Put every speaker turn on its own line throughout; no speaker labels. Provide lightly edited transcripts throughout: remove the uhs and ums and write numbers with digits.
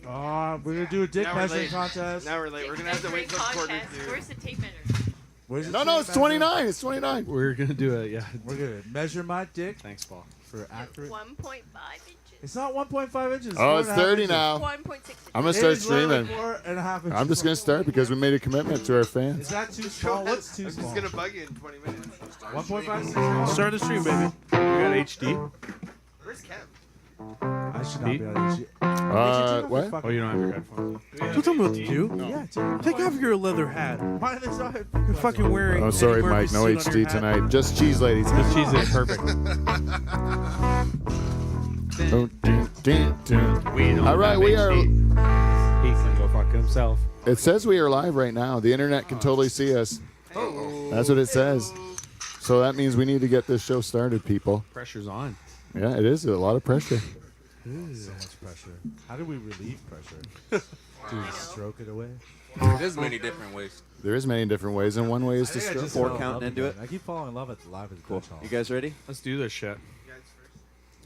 Oh, we're gonna do a dick measuring contest.
Now we're late. We're gonna have to wait till quarter to.
Where's the tape measure?
No, it's 29. It's 29.
We're gonna do it. Yeah.
We're gonna measure my dick.
Thanks, Paul.
For accurate.
1.5 inches.
It's not 1.5 inches.
Oh, it's 30 now.
1.6 inches.
I'm gonna start streaming.
4.5 inches.
I'm just gonna start because we made a commitment to our fans.
Is that too small? What's too small?
I'm just gonna bug you in 20 minutes.
1.5.
Start the stream, baby. We got HD.
Where's Kev?
I should not be on HD.
What?
Oh, you don't have your headphones.
What talking about you?
No.
Yeah,
Take off your leather hat.
why are they so hard?
You're fucking wearing.
Oh, sorry,
Eddie
Mike.
Murphy
No
suit on your
HD
hat.
tonight. Just cheese, ladies.
Just cheese it. Perfect.
All right, we are.
He can go fuck himself.
It says we are live right now. The internet can totally see us. That's what it says. So that means we need to get this show started, people.
Pressure's on.
Yeah, it is a lot of pressure.
So much pressure. How do we relieve pressure? Do we stroke it away?
There's many different ways.
There is many different ways, and one way is to
I think I
stroke.
just
4
fell in
counting
love
into
again.
it?
I keep falling in love at the live at the
Cool.
Dutch Hall.
You guys ready?
Let's do this shit.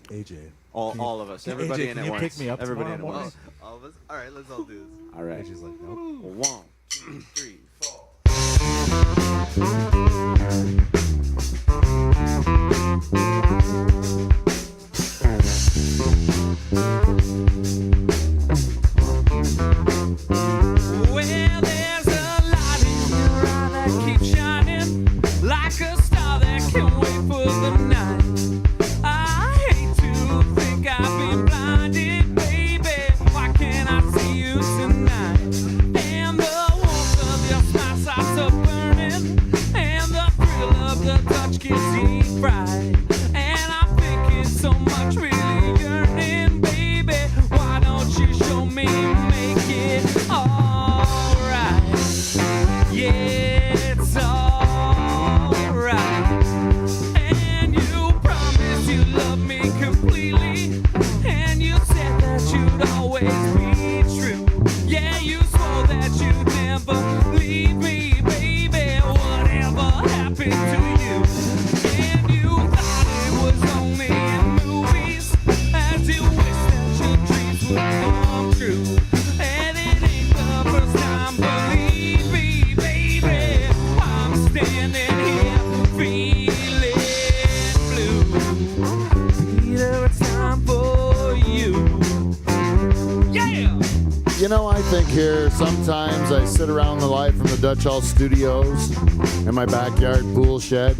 AJ.
All of us. Everybody
AJ,
in
can
at
you
once.
pick me up
Everybody in at
tomorrow
once.
All of us? Alright, let's all do this.
All right.
AJ's like, nope.
1, 2, 3, 4.
Well, there's a light in your eye that keeps shining like a star that can wait for the night. I hate to think I've been blinded, baby. Why can't I see you tonight? And the warmth of your smile starts to burning, and the thrill of the touch gets deep fried. And I'm thinking so much, really yearning, baby. Why don't you show me, make it alright? Yeah, it's alright. And you promised you love me completely, and you said that you'd always be true. Yeah, you swore that you'd never leave me, baby. Whatever happened to you? And you thought it was only in movies, as you wish that your dreams would come true. And it ain't the first time, believe me, baby. I'm standing here feeling blue. Peter, it's time for you. Yeah!
You know, I think here sometimes I sit around the light from the Dutch Hall Studios in my backyard pool shed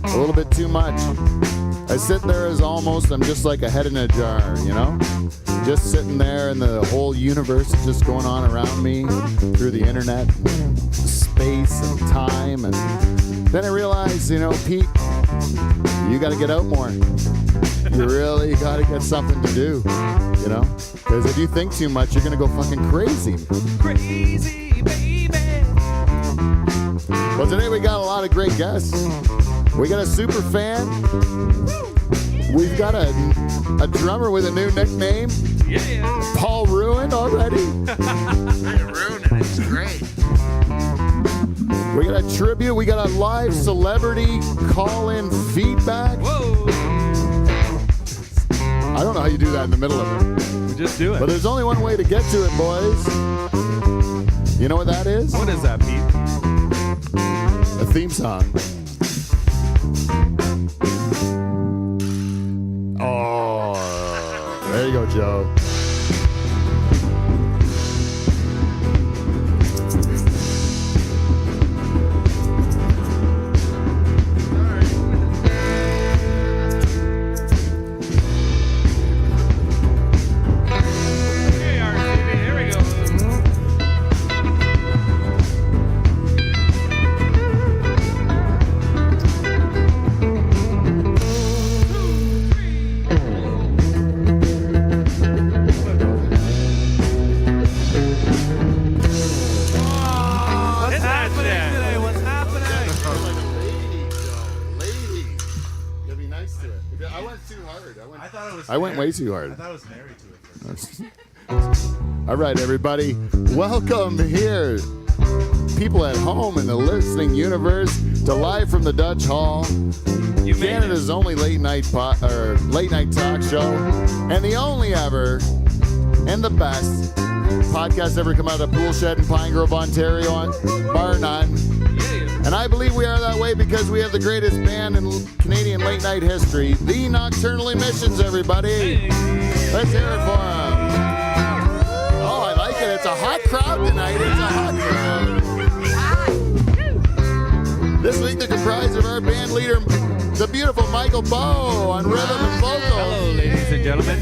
a little bit too much. I sit there as almost I'm just like a head in a jar, you know? Just sitting there and the whole universe is just going on around me through the internet, space and time. And then I realized, you know, Pete, you got to get out more. You really got to get something to do, you know? Because if you think too much, you're going to go fucking crazy.
Crazy, baby.
Well, today we got a lot of great guests. We got a super fan. We've got a drummer with a new nickname.
Yeah.
Paul Ruined already.
Ruining it. It's great.
We got a tribute. We got a live celebrity call-in feedback.
Whoa.
I don't know how you do that in the middle of it.
We just do it.
But there's only one way to get to it, boys. You know what that is?
What is that, Pete?
A theme song. Oh, there you go, Joe.
Here we go. What's happening today? What's happening?
Ladies. You'll be nice to it. I went too hard.
I
went way too hard.
I thought I was married to it first.
All right, everybody. Welcome here. People at home in the listening universe to Live from the Dutch Hall.
You made it.
Canada's only late night talk show, and the only ever, and the best podcast ever come out of Pool Shed in Pine Grove, Ontario, bar none. And I believe we are that way because we have the greatest band in Canadian late night history, the Nocturnal Emissions, everybody. Let's hear it for them. Oh, I like it. It's a hot crowd tonight. It's a hot crowd. This week they're comprised of our band leader, the beautiful Michael Bow on rhythm and vocals.
Hello, ladies and gentlemen.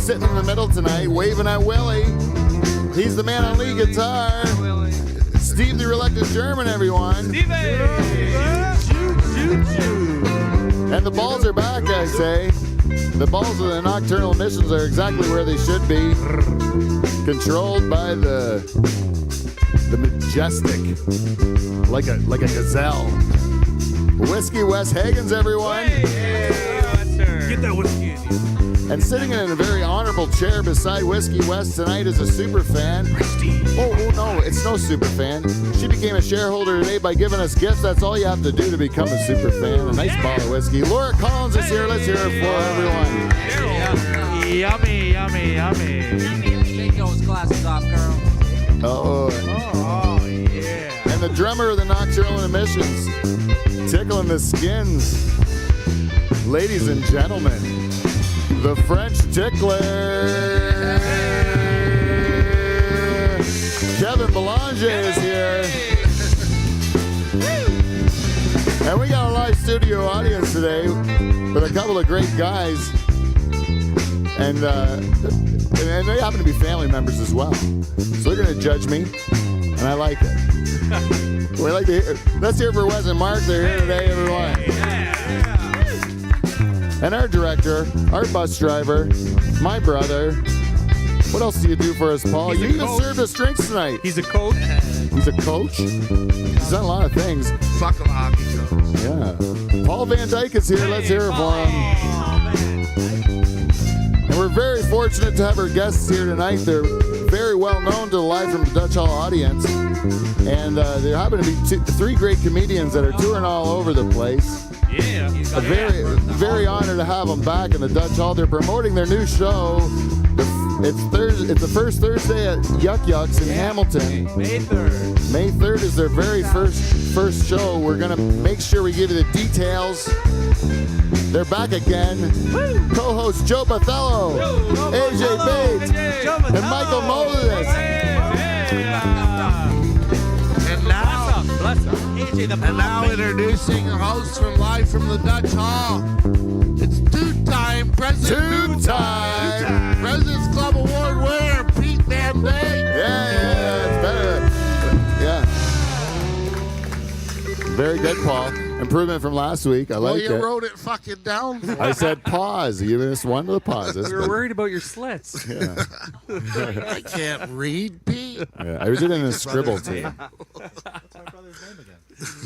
Sitting in the middle tonight, waving at Willie. He's the man on lead guitar. Steve the Reluctant German, everyone. And the balls are back, I say. The balls of the Nocturnal Emissions are exactly where they should be. Controlled by the majestic, like a gazelle. Whiskey Wes Hagens, everyone.
Get that whiskey in you.
And sitting in a very honorable chair beside Whiskey West tonight is a super fan. Oh no, it's no super fan. She became a shareholder today by giving us gifts. That's all you have to do to become a super fan. A nice bottle of whiskey. Laura Collins is here. Let's hear it for everyone.
Yummy, yummy, yummy.
Take those glasses off, girl.
Oh, yeah.
And the drummer of the Nocturnal Emissions, tickling the skins. Ladies and gentlemen, the French Tickler. Kevin Belanger is here. And we got a live studio audience today with a couple of great guys. And they happen to be family members as well. So they're going to judge me. And I like it. We like to hear. Let's hear it for Wes and Mark. They're here today, everyone. And our director, our bus driver, my brother. What else do you do for us, Paul?
He's
You
a
even
coach.
served us drinks tonight.
He's a coach.
He's a coach? He's done a lot of things.
Fuck a hockey coach.
Yeah. Paul Van Dyke is here. Let's hear it for him. And we're very fortunate to have our guests here tonight. They're very well known to the Live from the Dutch Hall audience. And there happen to be three great comedians that are touring all over the place.
Yeah.
Very honored to have them back in the Dutch Hall. They're promoting their new show. It's the first Thursday at Yuck Yucks in Hamilton.
May 3rd.
May 3rd is their very first show. We're gonna make sure we give you the details. They're back again. Co-host Joe Botelho, AJ Bate, and Michael Moses.
And now introducing a host from Live from the Dutch Hall. It's two-time President's Club Award winner, Pete Van Dyke.
Yeah, it's better. Yeah. Very good, Paul. Improvement from last week. I
Well,
like
you
it.
wrote it fucking down for
I said pause. You missed one of the pauses.
We were
but-
worried about your slits.
Yeah.
I can't read, Pete.
Yeah, I was in a scribble too.
That's my brother's name again.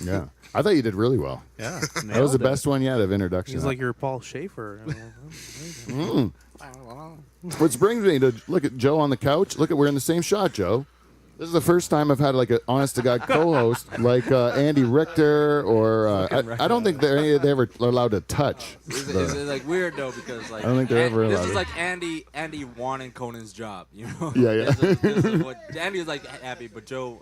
Yeah, I thought you did really well.
Yeah.
That was the best one yet of introduction.
He's like your Paul Schaefer.
Which brings me to look at Joe on the couch. Look at we're in the same shot, Joe. This is the first time I've had like an honest to God co-host like Andy Richter or I don't think they ever allowed to touch.
Is it like weird though because like
I don't think they're ever
this
allowed
is
it.
like Andy wanting Conan's job, you know?
Yeah.
This is what Andy was like happy, but Joe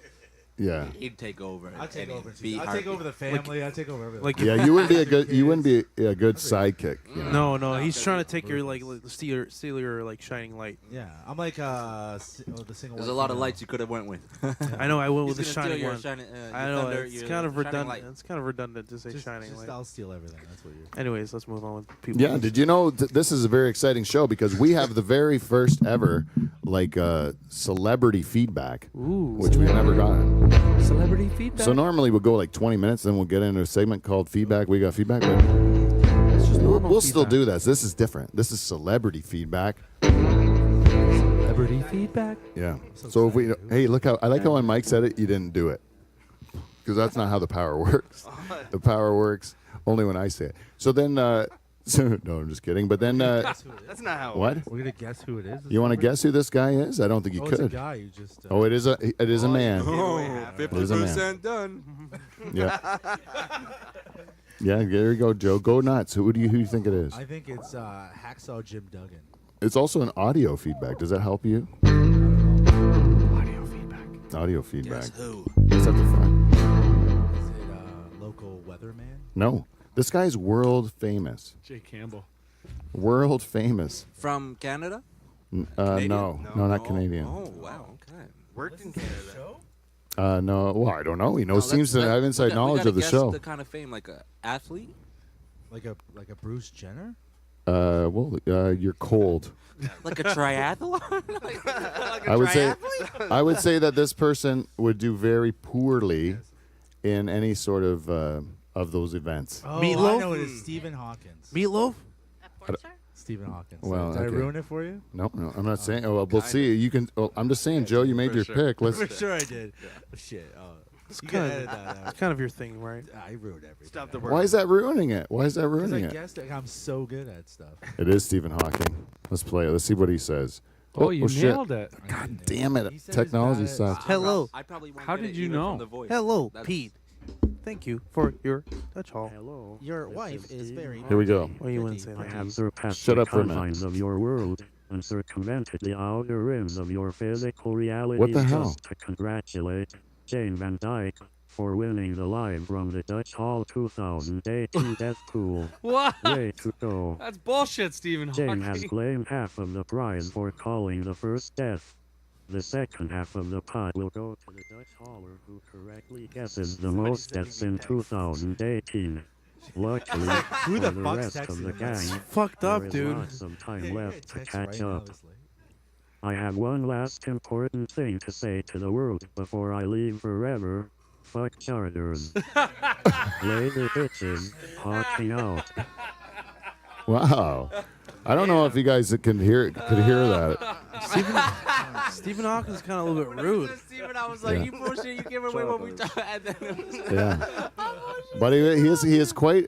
Yeah.
he'd take over.
I take
and
over.
he'd be
I take over the family. I take over everything.
Like
Yeah, you wouldn't be a good sidekick. You know?
no, he's trying to take your steal your like shining light.
yeah, I'm like the single.
There's a
white
lot of
female.
lights you could have went with.
I know I went with
He's
the
gonna steal
shining
your
one.
shining,
I know
thunder,
it's
your
kind of
shining
redundant.
light.
It's kind of redundant to say
Just
shining light.
I'll steal everything. That's what you.
Anyways, let's move on with people.
Yeah, did you know this is a very exciting show because we have the very first ever like celebrity feedback, which we've never gotten.
Celebrity feedback.
So normally we'll go like 20 minutes, then we'll get into a segment called feedback. We got feedback.
It's just normal
We'll still
feedback.
do this. This is different. This is celebrity feedback.
Celebrity feedback.
Yeah. So if we, hey, look how I like how when Mike said it, you didn't do it, because that's not how the power works. The power works only when I say it. So then, no, I'm just kidding. But then,
That's not how.
what?
We're gonna guess who it is.
You want to guess who this guy is? I don't think you
Oh, it's a
could.
guy. You just.
Oh, it is a man.
Oh,
It is a man.
50% done.
Yeah. Yeah. There you go, Joe. Go nuts. Who do you think it is?
I think it's Hacksaw Jim Duggan.
It's also an audio feedback. Does that help you?
Audio feedback.
Audio feedback.
Guess who?
Let's have to find.
Is it local weatherman?
No, this guy's world famous.
Jay Campbell.
World famous.
From Canada?
No, not Canadian.
Oh, wow. Okay.
Worked in Canada.
No, well, I don't know. He seems to have inside knowledge of the show.
The kind of fame, like an athlete.
Like a Bruce Jenner?
You're cold.
Like a triathlon.
I would say that this person would do very poorly in any sort of those events.
Oh,
Meatloaf?
I know it is. Stephen Hawkins.
Meatloaf?
Stephen Hawkins.
Well,
Did I
okay.
ruin it for you?
No, I'm not saying. Oh, well, we'll see. You can. Oh, I'm just saying, Joe. You made your pick. Let's.
For sure I did. Oh, shit. Oh, you can edit that out.
It's kind of your thing, right?
I ruined everything.
Stop the word.
Why is that ruining it? Why is that
Because
ruining
I
it?
guessed it. I'm so good at stuff.
It is Stephen Hawking. Let's play it. Let's see what he says.
Oh, you
shit.
nailed it.
God damn it!
He said
Technology
his guy-
sucks.
Hello.
I probably won't
How
get
did
it
you
even
know?
From the voice.
Hello,
That's-
Pete. Thank you for your Dutch hall.
Hello.
Your wife is very.
Here we go.
Well, you wouldn't say
I
that.
have surpassed
Shut
the
up for a minute.
confines of your world and circumvented the outer rims of your physical reality.
What the hell?
Just to congratulate Jane Van Dyke for winning the live from the Dutch Hall 2018 Death Pool.
What?
Way to go.
That's bullshit, Stephen
Jane
Hawking.
has claimed half of the prize for calling the first death. The second half of the pot will go to the Dutch Haller who correctly guesses the most deaths in 2018. Luckily,
Who the
for the
fuck's
rest of the
texting
gang,
that?
Fucked up,
there is
dude.
lots of time left to
Text
catch
right now,
up.
this lady.
I have one last important thing to say to the world before I leave forever. Fuck charters. Later bitches, hawking out.
Wow. I don't know if you guys could hear that.
Stephen Hawking's kind of a little bit rude.
Steven, I was like,
Yeah.
you bullshit, you gave away what we thought. And then it was
Yeah. But he is quite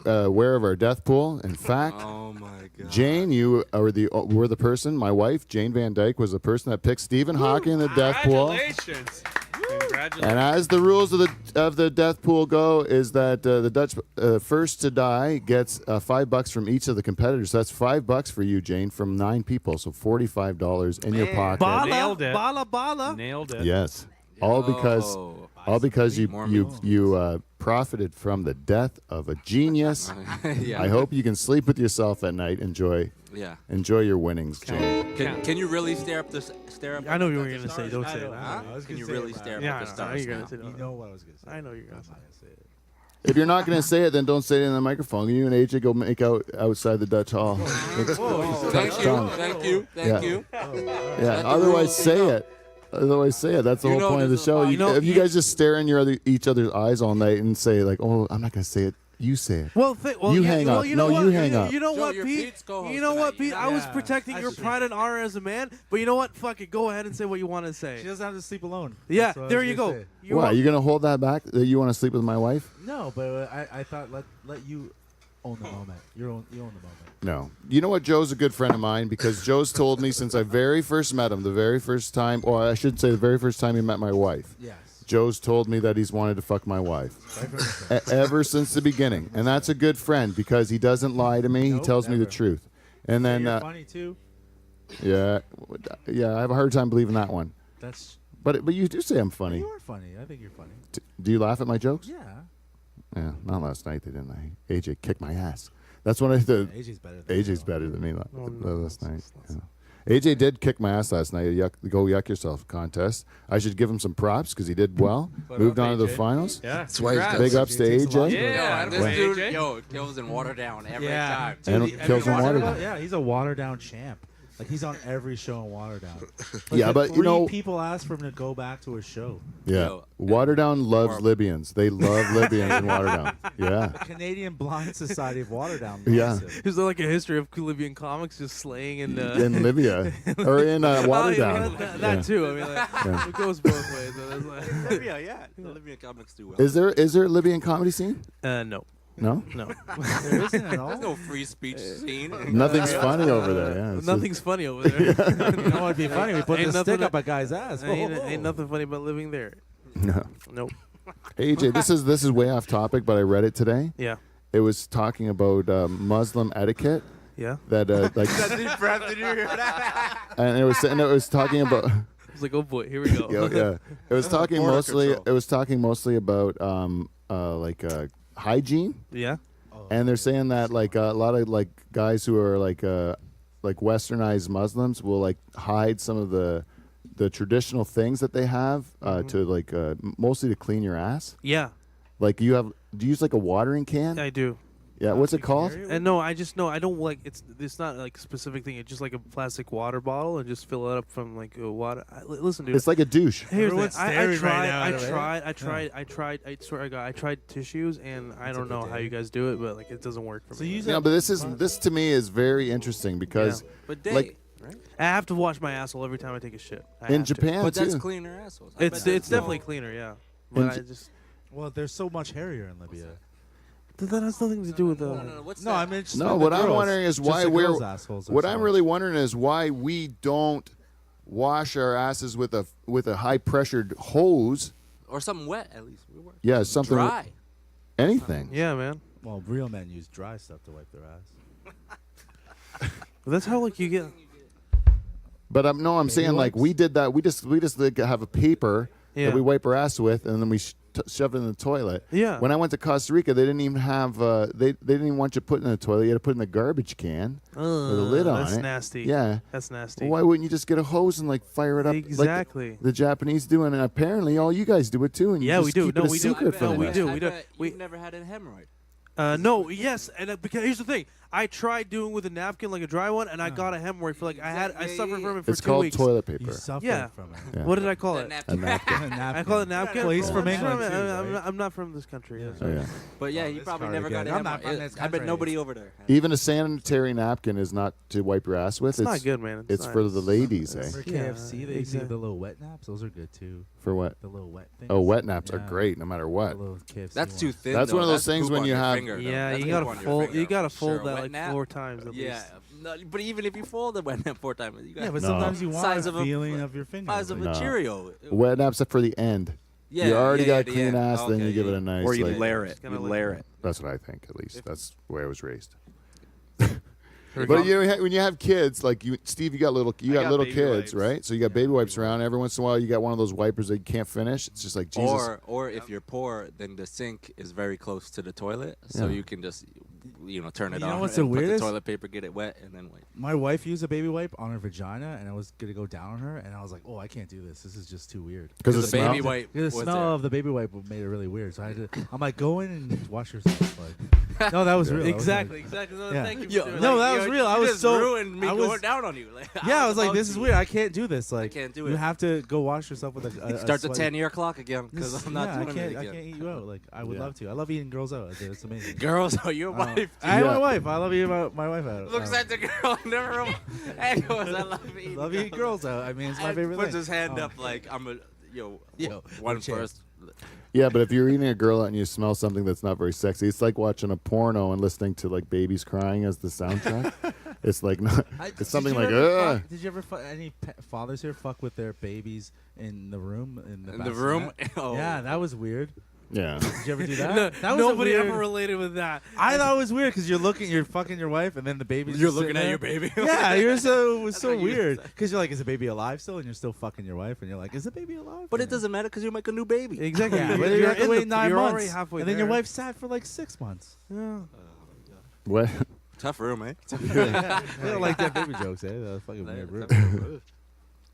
aware of our death pool. In fact,
oh my god.
Jane, you were the person. My wife, Jane Van Dyke, was the person that picked Stephen Hawking in the death pool.
Congratulations. Congratulations.
And as the rules of the death pool go, is that the Dutch first to die gets $5 from each of the competitors. So that's $5 for you, Jane, from 9 people. So $45 in your pocket.
Nailed it.
Bala.
Nailed it.
Yes, all because you profited from the death of a genius.
Yeah.
I hope you can sleep with yourself at night. Enjoy your winnings, Jane.
Can you really stare up?
I know what you were going to say. Don't
I
say
know.
that.
I was
Can
gonna
you
say
really
it, but
stare up
Yeah,
at the
I know
stars
you're
now?
going to say
You
that.
know what I was gonna say.
I know you're going
I'm
to say
not gonna say it.
If you're not going to say it, then don't say it in the microphone. You and AJ go make out outside the Dutch Hall.
Thank you.
Yeah. Otherwise, say it. That's the
You
whole
know
point of the
this is
show.
a
If you guys just stare in each other's eyes all night and say like, "Oh, I'm not going to say it," you say it.
Well,
You hang up.
You know
No,
what?
you hang up.
You know
Joe,
what,
you're
Pete?
Pete's co-host
You know what,
tonight.
Pete? I was
Yeah,
protecting your
actually.
pride and honor as a man, but you know what? Fuck it. Go ahead and say what you want to
She
say.
doesn't have to sleep alone.
Yeah,
That's what I
there
was
you
gonna
go.
say.
You
Why?
are-
You going to hold that back that you want to sleep with my wife?
No, but I thought let you own the moment. You own the moment.
No. You know what? Joe's a good friend of mine because Joe's told me since I very first met him, the very first time, or I should say the very first time he met my wife,
Yes.
Joe's told me that he's wanted to fuck my wife ever since the beginning. And that's a good friend because he doesn't lie to me. He
Nope,
tells me the
never.
truth. And then,
You're funny too.
yeah, I have a hard time believing that one.
That's
But you do say I'm funny.
you are funny. I think you're funny.
Do you laugh at my jokes?
Yeah.
Yeah, not last night they didn't. AJ kicked my ass. That's what I did.
AJ's better. Than
AJ's better than me last night. Yeah. AJ did kick my ass last night at Go Yuck Yourself contest. I should give him some props because he did well. Moved on to the finals.
Yeah.
That's why he's got
Big ups to AJ.
Yeah.
This
Wait.
dude,
AJ?
it kills and water down every
Yeah.
time.
And
Dude,
kills him water down.
Yeah, he's a water down champ. Like he's on every show in Waterdown.
Yeah,
like,
but you
3
know-
people asked for him to go back to his show.
Yeah.
Yo,
Waterdown loves
or-
Libyans. They love Libyans in Waterdown. Yeah.
Canadian Blind Society of Waterdown.
Yeah.
Massive.
Is there like a history of Libyan comics just slaying in
In Libya. Or in Waterdown.
That
Yeah.
too. I mean, like,
Yeah.
it goes both ways. So that's like,
Libya, yeah. The Libyan comics do well.
Is there a Libyan comedy scene?
no.
No?
No.
There isn't at all.
There's no free speech scene.
Nothing's funny over there. Yeah. It's
Nothing's funny over there.
You know what'd be funny? We put
Ain't
the
nothing
stick
to-
up a guy's ass.
ain't nothing funny about living there.
No.
Nope.
Hey, AJ, this is way off topic, but I read it today.
Yeah.
It was talking about Muslim etiquette
Yeah.
That like,
That deep breath. Did you hear that?
and it was talking about.
I was like, oh boy, here we go.
Yeah. It was talking
border
mostly.
control.
It was talking mostly about hygiene.
Yeah.
And they're saying that like a lot of like guys who are like westernized Muslims will like hide some of the traditional things that they have to like mostly to clean your ass.
Yeah.
Like do you use like a watering can?
I do.
Yeah, what's it called?
And no, I don't like it's not like a specific thing. It's just like a plastic water bottle and just fill it up from like water. Listen, dude.
It's like a douche.
Here's the
Everyone's
thing. I
staring
tried.
right now,
I
right?
tried. I swear to God, I tried tissues, and I don't know how you guys do it, but like it doesn't work for
So
me.
you use
Yeah, but this to me is very interesting because
But they,
like
right?
I have to wash my asshole every time I take a shit. I
in
have to.
Japan
But
too.
that's cleaner assholes. I
It's
bet that's
definitely
no-
cleaner, yeah.
In
But I
J-
just
Well, they're so much hairier in Libya.
that has nothing to do with
No, what's
No,
that?
I mean, just
No,
the
what I'm
girls.
wondering is
Just
why
the
we're
girls' assholes are
what
so
I'm
much.
really wondering is why we don't wash our asses with a high pressured hose.
Or something wet at least. We were
Yeah, something
dry.
anything.
Yeah, man.
Well, real men use dry stuff to wipe their ass.
But that's how like you get.
But I'm saying like we did that. We just like have a paper
Yeah.
that we wipe our ass with, and then we shove it in the toilet.
Yeah.
When I went to Costa Rica, they didn't even have they didn't even want you to put it in the toilet. You had to put it in the garbage can with a lid on
That's
it.
nasty.
Yeah.
That's nasty.
Well, why wouldn't you just get a hose and like fire it up
Exactly.
like the Japanese do? And apparently all you guys do it too. And you
Yeah,
just
we do.
keep
No,
it a
we do.
secret
No,
from
we
us.
do.
I
We do.
bet
We-
You've never had a hemorrhoid.
No, yes, and because here's the thing. I tried doing with a napkin, like a dry one, and I got a hemorrhoid for like I suffered from it for
It's
2
called
weeks.
toilet
You
paper.
suffer
Yeah.
from it.
Yeah.
What did I call
That
it?
napkin.
A napkin.
A napkin.
I call it napkin.
Well, he's from
I'm
England
from-
too,
I'm,
right?
I'm not from this country.
Yeah.
so-
Oh, yeah.
But yeah,
Well,
you
this
probably
card
never got
again.
a
I'm not from
hemorrhoid.
this
I bet
country.
nobody over there. had
Even a sanitary napkin is not to wipe your ass with.
It's not good, man.
It's
not-
for the ladies, eh?
For
Yeah,
KFC, they
exactly.
do the little wet naps. Those are good too.
For what?
The little wet things.
Oh, wet naps are
Yeah.
great no matter
The
what.
little KFC
That's too
ones.
thin.
That's
though.
one of those things
poop
when
on
you
your
have-
finger, though.
Yeah,
That's
you
poop
gotta
on your
fold.
finger,
You gotta
for
fold
sure.
that
Wet
like
nap?
4 times at
Yeah,
least.
no, but even if you fold the wet nap 4 times, you got
Yeah, but
No.
sometimes you want
Size
a
of a-
feeling of your finger.
size of
No.
a Cheerio.
Wet naps are for the end.
Yeah,
you already
yeah,
got
yeah,
a clean
yeah.
ass, then
Okay,
you give it
yeah.
a nice.
Or you
like,
layer it.
Kinda
You
like-
layer it.
That's what I think, at least. That's the way I was raised.
Here we
But
go.
you know, when you have kids, like you, Steve, you got little
got
little
baby
kids,
wipes.
right? So you got baby wipes around. Every once in a while, you got one of those wipers that you can't finish. It's just like Jesus.
Or if you're poor, then the sink is very close to the toilet, so
Yeah.
you can just turn it
You know
on
what's
and
the
put the
weirdest?
toilet paper, get it wet, and then wipe.
My wife used a baby wipe on her vagina, and I was gonna go down on her, and I was like, "Oh, I can't do this. This is just too weird."
Because
the
the smell.
baby wipe
The
was
smell
there.
of the baby wipe made it really weird. So I had to. I'm like, go in and wash yourself. Like, no, that was real. That was
Exactly.
like-
Exactly. No,
Yeah.
Thank you.
Yo,
For doing
no,
that.
that was real. I
You
was
just
so-
ruined me
I was-
going down on you.
Yeah, I was like,
about
this is
you.
weird. I can't do this. Like,
can't do
you
it.
have to go wash yourself with a
Start the
sweaty-
10-year clock again because
This-
I'm not
yeah,
doing
I
it
can't.
again.
I can't eat you out. Like, I would
Yeah.
love to. I love eating girls out. It's amazing.
Girls, oh, your
I
wife.
I have
Yeah.
my wife. I love eating my wife out.
Looks at the girl in the room and goes, I love eating
love eating girls out. I mean, it's my
And
favorite
puts
thing.
his hand
Oh.
up like I'm a
Yo,
one
chill.
first.
Yeah, but if you're eating a girl out and you smell something that's not very sexy, it's like watching a porno and listening to like babies crying as the soundtrack. It's like not.
Did
It's something
you
like,
ever
ugh.
fuck- Did you ever any fathers here fuck with their babies in the room
In the
bassinet?
room? Oh.
Yeah, that was weird.
Yeah.
Did you ever do that?
No,
That was a
nobody
weird-
ever related with that.
I thought it was weird because you're fucking your wife, and then the baby's
You're
just
looking
sitting
at
there.
your baby.
Yeah, it was so
what you
weird
said.
because you're like, is the baby alive still? And you're still fucking your wife, and you're like, is the baby alive?
But it
And-
doesn't matter because you make a new baby.
Exactly.
Yeah,
You're-
but you
you're
have to
in
wait
the-
9
you're
months,
already halfway
and then your
there.
wife sat for like 6 months.
Yeah.
What?
Tough room, eh?
I don't like that baby jokes, eh? That's fucking weird. Bro.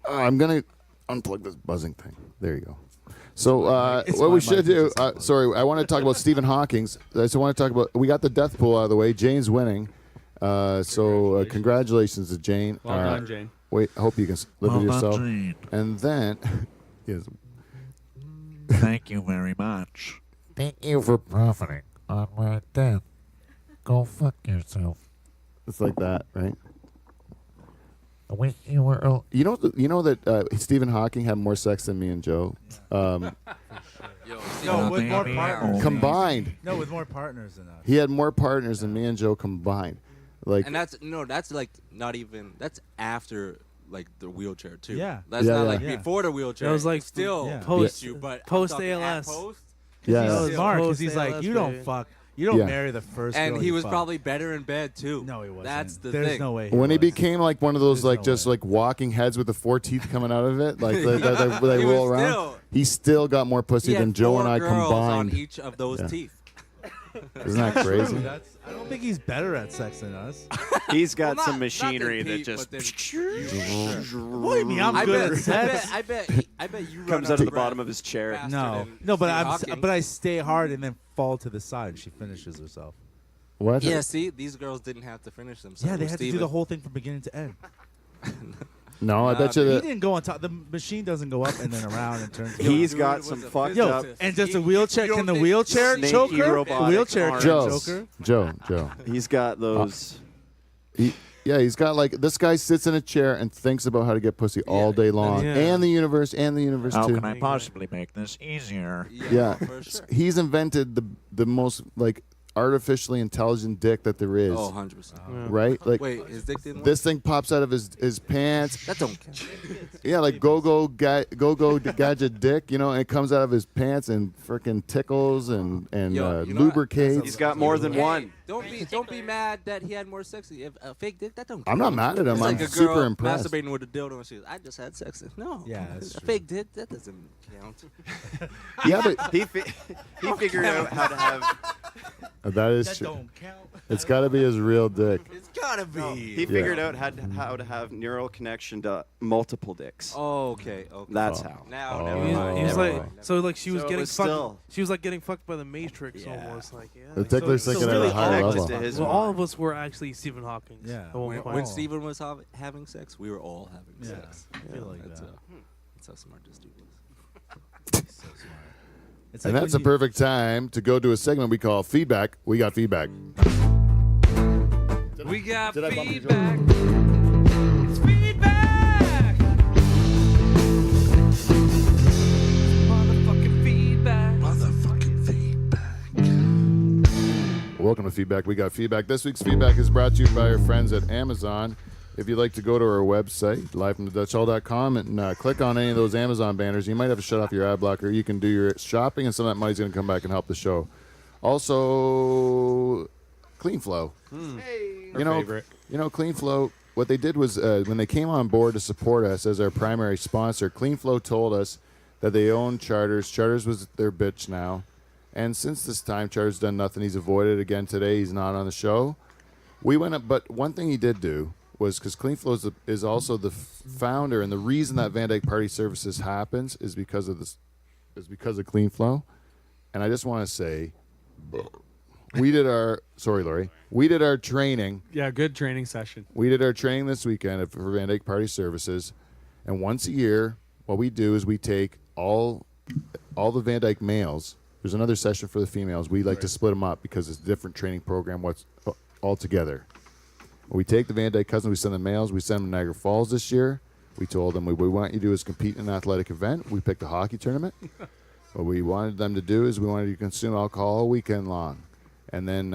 Oh, I'm gonna unplug this buzzing thing. There you go. So
It's
what
my
we should
mic,
do?
it's just-
Sorry, I want to talk about Stephen Hawking's. I just want to talk about. We got the death pool out of the way. Jane's winning. So congratulations to Jane.
Well done, Jane.
Wait, I hope you can live with yourself. And then, yes,
Thank you very much.
Thank you for profiting on my death. Go fuck yourself.
it's like that, right?
I wish you were.
You know that Stephen Hawking had more sex than me and Joe
No, with more partners.
combined.
No, with more partners than us.
He had more partners than me and Joe combined. Like,
And that's like not even that's after like the wheelchair too.
Yeah.
That's
Yeah,
not
yeah.
like
Yeah.
before the wheelchair.
That was like
still
yeah.
post-
issue, but I'm
post
talking at
ALS.
Post,
yeah,
That was
Yeah.
Mark because
Post
he's like,
ALS,
you don't
baby.
fuck. You don't
Yeah.
marry the first
And
girl
he
you
was
fuck.
probably better in bed too.
No, he wasn't.
That's the
There's
thing.
no way.
When he
was.
became like one of those
There's
like
no
just
way.
like walking heads with the 4 teeth coming out of it, like they
He
roll
was
around.
still-
He still got more pussy
He had
than Joe
4
and I
girls
combined.
on each of those
Yeah.
teeth.
Isn't that crazy?
I don't think he's better at sex than us.
He's got
Well,
some
not
machinery
than
that
Pete,
just
but then
What do you mean? I'm
I
good
bet,
at sex.
I bet you run
comes
out
out of the
breath
bottom of his chair.
faster
No,
than
no, but
Steve Hawking.
I stay hard and then fall to the side. And she finishes herself.
What?
Yeah, see, these girls didn't have to finish themselves.
Yeah, they had to do
Steven.
the whole thing from beginning to end.
No, I bet you
He
that.
didn't go on top. The machine doesn't go up and then around and turns.
He's
Dude,
got
it
some
was a
fucked
Yo,
up.
and does the
You
wheelchair?
don't
Can the
think
wheelchair
snaky
choke her? The
robotic
wheelchair
arms.
can
Joe,
choke her.
Joe.
He's got those.
Yeah, he's got like this guy sits in a chair and thinks about how to get pussy all day long,
Yeah.
and the universe
How
too.
can I possibly make this easier?
Yeah,
for sure.
he's invented the most like artificially intelligent dick that there is.
Oh, 100%.
Right? Like
Wait, his dick didn't
this thing pops out of his pants.
That don't count.
Yeah, like Go Gadget Dick, you know, and it comes out of his pants and freaking tickles and
Yo, you know what?
lubricates.
He's got more than one.
Don't be mad that he had more sex. If a fake dick, that don't count.
I'm not mad at him.
It's
I'm
like a
super
girl
impressed.
masturbating with a dildo and she goes, I just had sex. No.
Yeah, that's
A
true.
fake dick, that doesn't count.
Yeah, but
He figured out how to have.
that is
That
true.
don't count.
It's got to be his real dick.
It's gotta be.
He figured out how to have neural connection to multiple dicks.
Oh, okay.
That's how.
Now,
Oh.
never
He's,
mind.
he's
never
like,
mind.
so like she was
So it
getting
was
fucked.
still-
She was like getting fucked by the Matrix
Yeah.
almost. Like yeah.
The
like,
tickler's
so
thinking
it's
at a
really
higher
all-
level.
to his
Well, all
mind.
of us were actually Stephen Hawking.
Yeah.
At one point.
When Steven was having sex, we were all having
Yeah,
sex.
I feel like
That's,
that.
that's how smart this dude was.
So smart. It's
And
like
that's a
when you-
perfect time to go to a segment we call Feedback. We got feedback.
We got
Did I bump you, Joe?
feedback. It's feedback.
Motherfucking feedback.
Welcome to Feedback. We got feedback. This week's feedback is brought to you by our friends at Amazon. If you'd like to go to our website, livefromthedutchhall.com, and click on any of those Amazon banners, you might have to shut off your ad blocker. You can do your shopping, and some of that money's going to come back and help the show. Also, Clean Flow. You know, Clean Flow, what they did was when they came on board to support us as our primary sponsor, Clean Flow told us that they own Charters. Charters was their bitch now. And since this time, Charters done nothing. He's avoided again today. He's not on the show. We went up, but one thing he did do was because Clean Flow is also the founder, and the reason that Van Dyke Party Services happens is because of this, is because of Clean Flow. And I just want to say, we did our Lori. We did our training.
Yeah, good training session.
We did our training this weekend for Van Dyke Party Services, and once a year, what we do is we take all the Van Dyke males. There's another session for the females. We like to split them up because it's a different training program. All together. We take the Van Dyke cousins. We send the males. We send them to Niagara Falls this year. We told them what we want you to do is compete in an athletic event. We picked a hockey tournament. What we wanted them to do is we wanted you to consume alcohol all weekend long, and then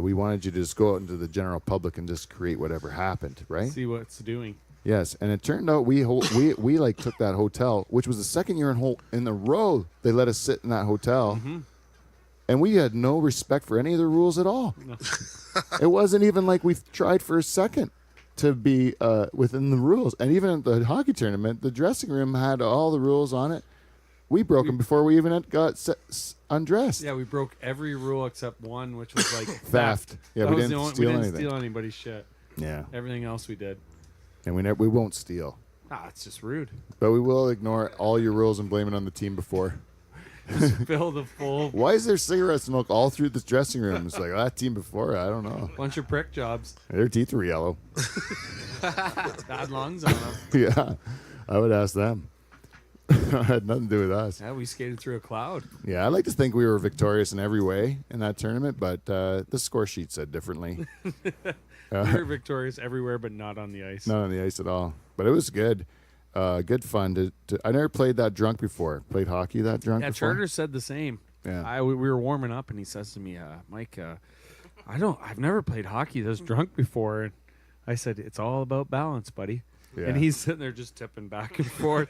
we wanted you to just go out into the general public and just create whatever happened, right?
See what it's doing.
Yes, and it turned out we like took that hotel, which was the second year in a row they let us sit in that hotel, and we had no respect for any of the rules at all.
No.
It wasn't even like we tried for a second to be within the rules, and even at the hockey tournament, the dressing room had all the rules on it. We broke them before we even got undressed.
Yeah, we broke every rule except one, which was like
Theft. Yeah,
That
we
was
didn't
the only-
steal
we didn't
anything.
steal anybody's shit.
Yeah,
Everything else we did.
and we won't steal,
It's just rude.
but we will ignore all your rules and blame it on the team before.
Fill the full
Why is there cigarette smoke all through this dressing room? It's like that team before. I don't know.
bunch of prick jobs.
Their teeth were yellow.
Bad lungs on them.
Yeah, I would ask them. It had nothing to do with us.
Yeah, we skated through a cloud.
Yeah, I like to think we were victorious in every way in that tournament, but the score sheet said differently.
We were victorious everywhere, but not on the ice.
Not on the ice at all. But it was good. Good fun. I never played that drunk before. Played hockey that drunk
Yeah,
before.
Charter said the same.
Yeah.
We were warming up, and he says to me, "Mike, I've never played hockey this drunk before." And I said, "It's all about balance, buddy."
Yeah.
And he's sitting there just tipping back and forth.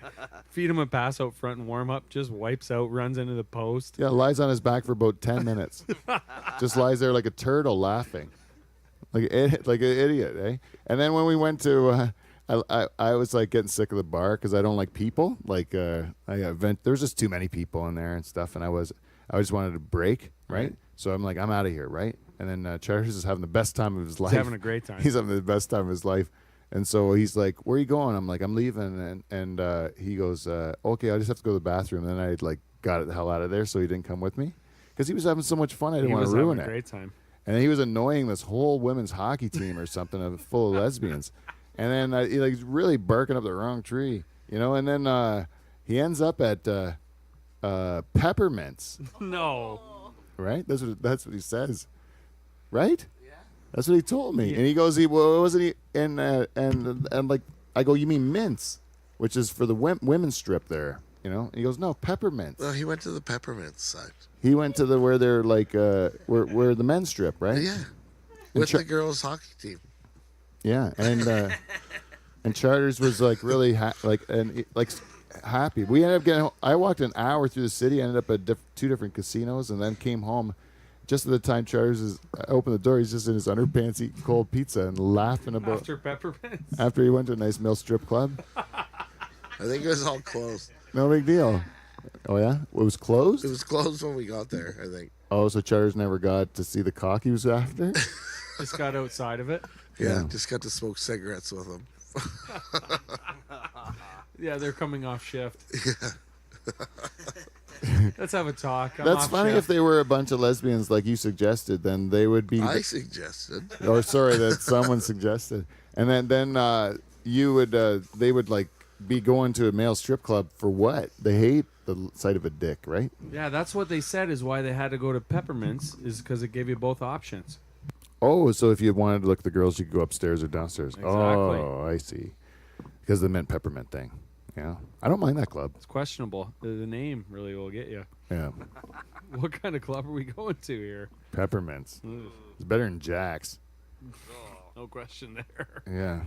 Feed him a pass out front and warm up. Just wipes out, runs into the post.
Yeah, lies on his back for about 10 minutes. Just lies there like a turtle laughing. Like an idiot, eh? And then when we went to, I was like getting sick of the bar because I don't like people. Like, there's just too many people in there and stuff. And I just wanted to break, right? So I'm like, I'm out of here, right? And then Charles is having the best time of his life.
He's having a great time.
He's having the best time of his life. And so he's like, where are you going? I'm like, I'm leaving. And he goes, okay, I just have to go to the bathroom. And then I like got it the hell out of there so he didn't come with me. Because he was having so much fun, I didn't want to ruin it.
He was having a great time.
And he was annoying this whole women's hockey team or something full of lesbians. And then he like really barking up the wrong tree, you know. And then he ends up at Peppermints.
No.
Right? That's what he says. Right? That's what he told me. Yeah. And he goes, wasn't he? And like, I go, you mean Mints, which is for the women's strip there, you know? And he goes, no, Peppermints.
Well, he went to the Peppermints side.
He went to where they're like, where the men's strip, right?
Yeah. With the girls' hockey team.
Yeah, and Charters was like really happy. We ended up getting. I walked an hour through the city, ended up at 2 different casinos, and then came home. Just at the time Charters opened the door, he's just in his underpants eating cold pizza and laughing about
after Peppermints.
After he went to a nice mill strip club.
I think it was all closed.
No big deal. Oh yeah, it was closed.
It was closed when we got there, I think.
Oh, so Charters never got to see the cock he was after.
Just got outside of it.
Yeah, just got to smoke cigarettes with him.
Yeah, they're coming off shift.
Yeah.
Let's have a talk.
That's funny. If they were a bunch of lesbians like you suggested, then they would be.
I suggested.
Or sorry, that someone suggested, and then you would they would like be going to a male strip club for what? They hate the sight of a dick, right?
Yeah, that's what they said is why they had to go to Peppermints is because it gave you both options.
Oh, so if you wanted to look at the girls, you could go upstairs or downstairs.
Exactly.
Oh, I see. Because of the mint peppermint thing. Yeah, I don't mind that club.
It's questionable. The name really will get you.
Yeah.
What kind of club are we going to here?
Peppermints.
Ugh.
It's better than Jack's.
No question there.
Yeah.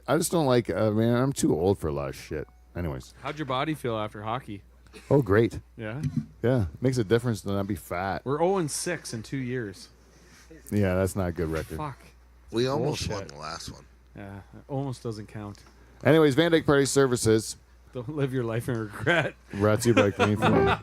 I just don't like, man, I'm too old for a lot of shit. Anyways.
How'd your body feel after hockey?
Oh, great.
Yeah?
Yeah. Makes a difference to not be fat.
We're 0-6 in 2 years.
Yeah, that's not a good record.
Fuck.
We almost won the last one.
Yeah, almost doesn't count.
Anyways, Van Dyke Party Services.
Don't live your life in regret.
Brought to you by Green Flow.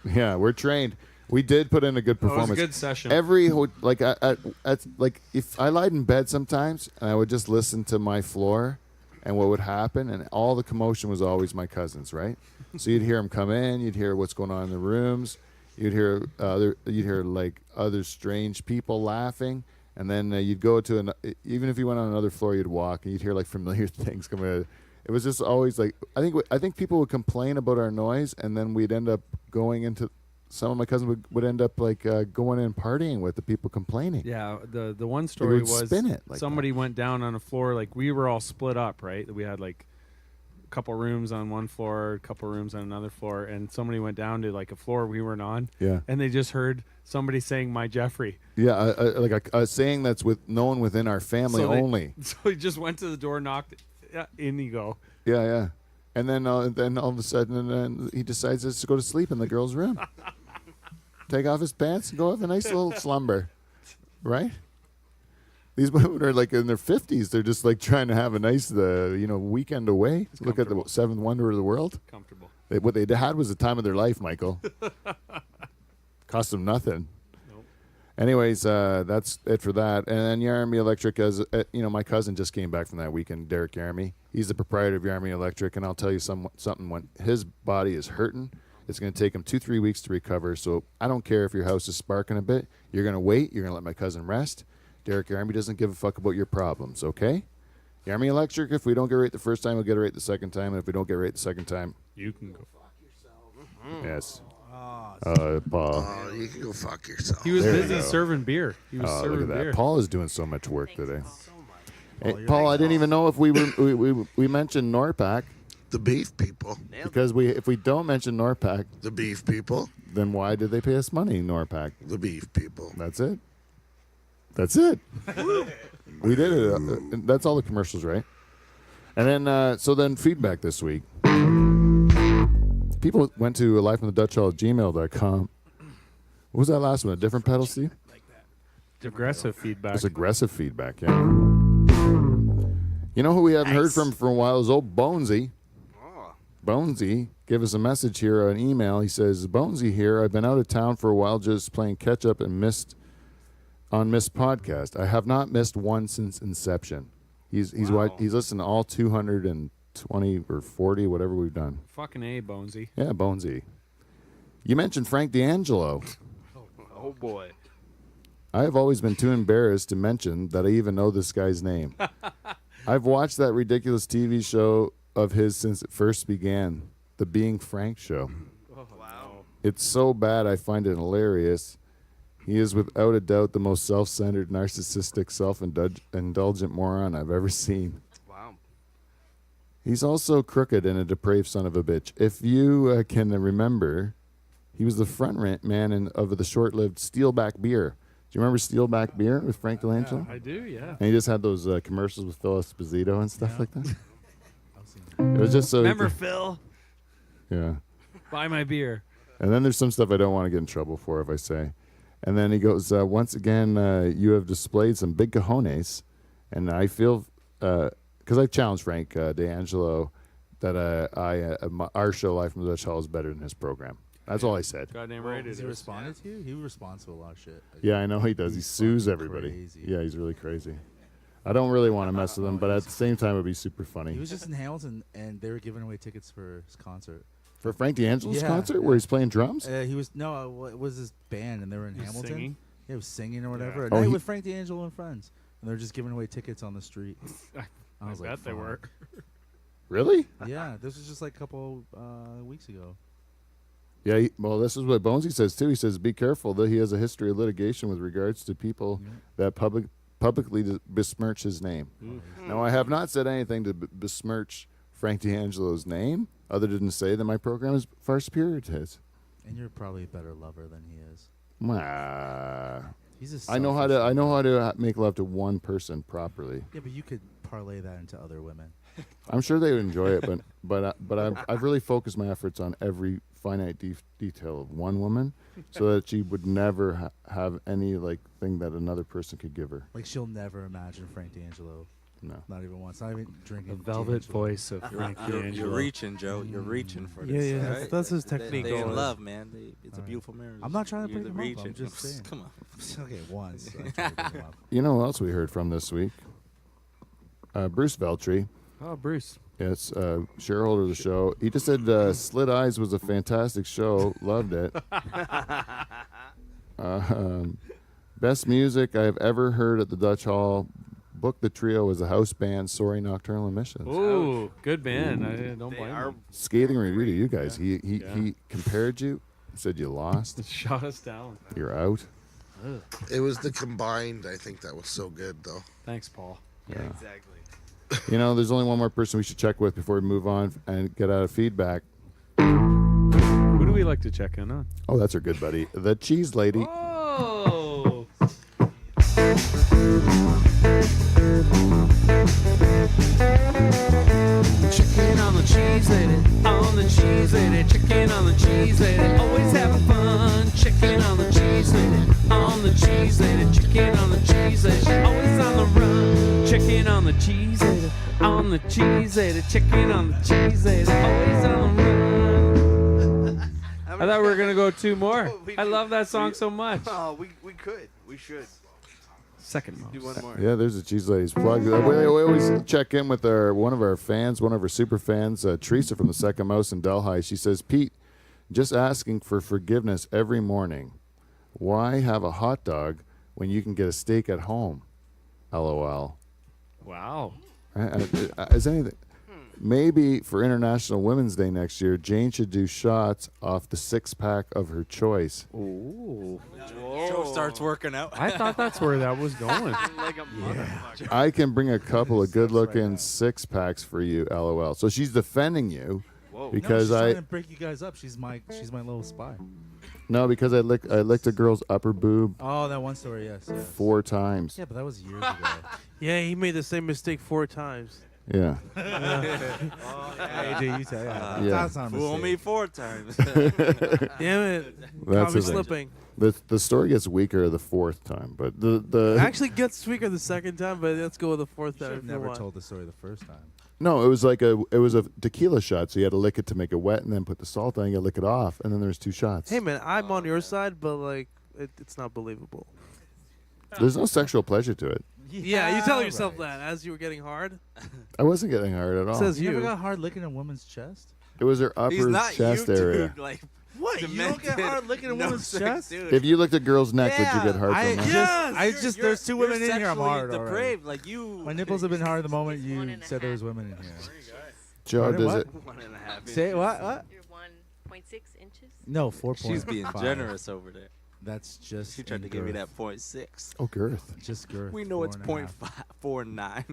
Yeah, we're trained. We did put in a good performance.
It was a good session.
Like if I lied in bed sometimes and I would just listen to my floor and what would happen, and all the commotion was always my cousins, right? So you'd hear them come in, you'd hear what's going on in the rooms, you'd hear like other strange people laughing. And then you'd go to even if you went on another floor, you'd walk and you'd hear like familiar things coming in. It was just always like I think people would complain about our noise, and then we'd end up going into. Some of my cousins would end up like going in partying with the people complaining.
Yeah, the one story was
spin it like
somebody went down on a floor, like we were all split up, right? We had like a couple rooms on one floor, a couple rooms on another floor, and somebody went down to like a floor we weren't on.
Yeah.
And they just heard somebody saying "My Jeffrey."
Yeah, like a saying that's known within our family only.
So he just went to the door, knocked, in you go.
Yeah, yeah. And then all of a sudden, he decides to go to sleep in the girl's room. Take off his pants and go have a nice little slumber, right? These women are like in their 50s. They're just like trying to have a nice, weekend away. Look at the seventh wonder of the world.
Comfortable.
What they had was the time of their life, Michael. Cost them nothing.
Nope.
Anyways, that's it for that. And then Yarmy Electric, my cousin just came back from that weekend, Derek Yarmy. He's the proprietor of Yarmy Electric, and I'll tell you something. When his body is hurting, it's going to take him 2-3 weeks to recover. So I don't care if your house is sparking a bit. You're going to wait. You're going to let my cousin rest. Derek Yarmy doesn't give a fuck about your problems, okay? Yarmy Electric, if we don't get it right the first time, we'll get it right the second time. And if we don't get it right the second time,
you can go fuck yourself.
Yes.
Paul. Oh, you can go fuck yourself.
He was busy serving beer. He was serving
look at that.
beer.
Paul is doing so much work today. Hey, Paul, I didn't even know if we mentioned Norpac.
The beef people.
Because if we don't mention Norpac,
the beef people,
then why did they pay us money, Norpac?
The beef people.
That's it. That's it. We did it. That's all the commercials, right? And then, so then feedback this week. People went to lifeinthedutchhall@gmail.com. What was that last one? A different pedal, Steve?
Aggressive feedback.
It's aggressive feedback, yeah. You know who we haven't heard from for a while is old Bonesy. Bonesy gave us a message here, an email. He says, Bonesy here. I've been out of town for a while just playing catch up and missed podcast. I have not missed one since inception. He's listened to all 220 or 40, whatever we've done.
Fucking A, Bonesy.
Yeah, Bonesy. You mentioned Frank D'Angelo.
Oh boy.
I have always been too embarrassed to mention that I even know this guy's name. I've watched that ridiculous TV show of his since it first began, the Being Frank show.
Oh, wow.
It's so bad I find it hilarious. He is without a doubt the most self-centered, narcissistic, self-indulgent moron I've ever seen.
Wow.
He's also crooked and a depraved son of a bitch. If you can remember, he was the front man of the short-lived Steelback beer. Do you remember Steelback beer with Frank D'Angelo?
I do, yeah.
And he just had those commercials with Phil Esposito and stuff like that. It was just so.
Remember Phil?
Yeah.
Buy my beer.
And then there's some stuff I don't want to get in trouble for if I say. And then he goes, once again, you have displayed some big cojones. And I feel, because I challenged Frank D'Angelo that our show, Life from the Dutch Hall, is better than his program. That's all I said.
Goddamn right it
Has
is.
he responded to you? He responds to a lot of shit.
Yeah, I know he does. He sues everybody.
Crazy.
Yeah, he's really crazy. I don't really want to mess with him, but at the same time, it would be super funny.
He was just in Hamilton, and they were giving away tickets for his concert.
For Frank D'Angelo's
Yeah,
concert,
yeah.
where he's playing drums?
He was it was his band, and they were in
He was
Hamilton.
singing?
Yeah, he was singing or whatever.
Yeah.
A
Oh,
night
he-
with Frank D'Angelo and friends, and they were just giving away tickets on the street. I was like,
bet they were.
fuck.
Really?
Yeah, this was just like a couple weeks ago.
Yeah, well, this is what Bonesy says, too. He says, be careful that he has a history of litigation with regards to people that publicly besmirch his name. Now, I have not said anything to besmirch Frank D'Angelo's name, other than to say that my program is far superior to his.
And you're probably a better lover than he is.
Mwah.
He's a
I know how to make love to one person properly.
Yeah, but you could parlay that into other women.
I'm sure they would enjoy it, but I've really focused my efforts on every finite detail of one woman, so that she would never have any thing that another person could give her.
Like she'll never imagine Frank D'Angelo.
No.
Not even once. Not even drinking.
The velvet
D'Angelo.
voice of Frank
You're
D'Angelo.
reaching, Joe. You're reaching for
Yeah,
this.
yeah,
right?
that's his technique
They in
always.
love, man. It's a
Alright.
beautiful marriage.
I'm not trying to
You're
break
the
him up. I'm
reaching.
just saying.
Come on.
Okay, once. I tried to break him up.
You know who else we heard from this week? Bruce Veltri.
Oh, Bruce.
Yes, shareholder of the show. He just said Slit Eyes was a fantastic show. Loved it. Best music I have ever heard at the Dutch Hall. Booked the trio as a house band. Sorry, Nocturnal Emissions.
Ooh, good band. I don't blame him.
Scathing review to you guys. He compared you. Said you lost.
Shot us down.
You're out.
It was the combined, I think, that was so good, though.
Thanks, Paul.
Yeah, exactly.
You know, there's only one more person we should check with before we move on and get out of feedback.
Who do we like to check in on?
Oh, that's our good buddy, the Cheese Lady.
Oh!
Chicken on the cheese lady, on the cheese lady, chicken on the cheese lady, always having fun. Chicken on the cheese lady, on the cheese lady, chicken on the cheese lady, always on the run. Chicken on the cheese lady, on the cheese lady, chicken on the cheese lady, always on the run.
I thought we were gonna go two more. I love that song so much.
Oh, we could. We should.
Second most.
Do one more.
Yeah, there's a Cheese Lady's plug. We always check in with one of our fans, one of our super fans, Teresa from the Second Mouse in Delhi. She says, Pete, just asking for forgiveness every morning. Why have a hot dog when you can get a steak at home? LOL.
Wow.
Is anything? Maybe for International Women's Day next year, Jane should do shots off the 6-pack of her choice.
Ooh.
Joe starts working out.
I thought that's where that was going.
Like a motherfucker.
I can bring a couple of good-looking 6-packs for you, LOL. So she's defending you because
no, she's
I
trying to break you guys up. She's my little spy.
no because I licked a girl's upper boob
Oh, that one story. Yes.
4 times.
Yeah, but that was years ago.
Yeah, he made the same mistake 4 times.
Yeah.
AJ, you tell
Yeah.
That's not a
Fool
mistake.
me 4 times.
Damn it.
That's
Caught me
the thing.
slipping.
The story gets weaker the 4th time, but the
Actually gets weaker the 2nd time, but let's go with the 4th time.
I've
if you
never
want.
told the story the first time.
no, it was like a tequila shot, so you had to lick it to make it wet, and then put the salt on, you gotta lick it off, and then there's 2 shots.
Hey man, I'm on your side, but like it's not believable.
There's no sexual pleasure to it.
Yeah, you tell yourself that as you were getting hard.
I wasn't getting hard at all.
Says
You never
you.
got hard licking a woman's chest?
It was her
He's
upper
not
chest
you,
area.
dude. Like,
What? You don't get
demented,
hard licking a
no
woman's
sex,
chest?
dude.
If you looked at girl's neck, would you get hard
I
from that?
just, I
You're-
just
you're-
there's 2
you're
women in here. I'm
sexually
hard already.
depraved. Like you.
My nipples have been hard the moment you
1.5.
said there was women in here.
Joe,
Pardon,
does
what?
it?
1.5
Say what? What?
You're 1.6 inches.
No, 4.
She's being generous over there.
That's just.
She tried to
in
give me
girth.
that 0.6.
Oh, girth.
Just girth.
We know it's
4.5.
0.49.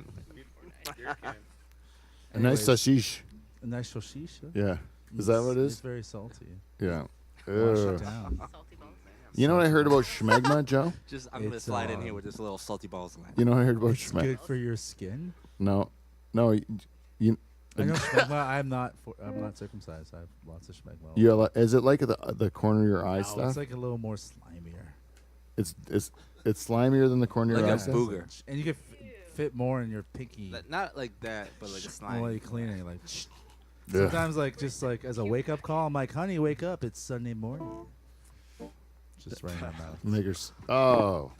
A nice
Anyways.
sashish.
A nice shisha.
Yeah. Is that what it
It's
is?
very salty.
Yeah.
Wash
Ugh.
it down.
Salty balls.
You know what I heard about schmegma, Joe?
Just I'm gonna
It's,
slide in here with this little salty balls line.
You know what I heard about
It's
schmegma?
good for your skin.
No. You
I know schmegma. I'm not circumcised. I have lots of schmegma.
is it like the corner of your eye
No,
stuff?
it's like a little more slimier.
It's slimier than the corner of
Like
your
a
eye stuff?
booger.
And you can fit more in your pinky.
Not like that, but like a slime.
While you clean it, like.
Yeah.
Sometimes, like, just like as a wake up call, I'm like, honey, wake up. It's Sunday morning. Just right in my mouth.
Makers. Oh.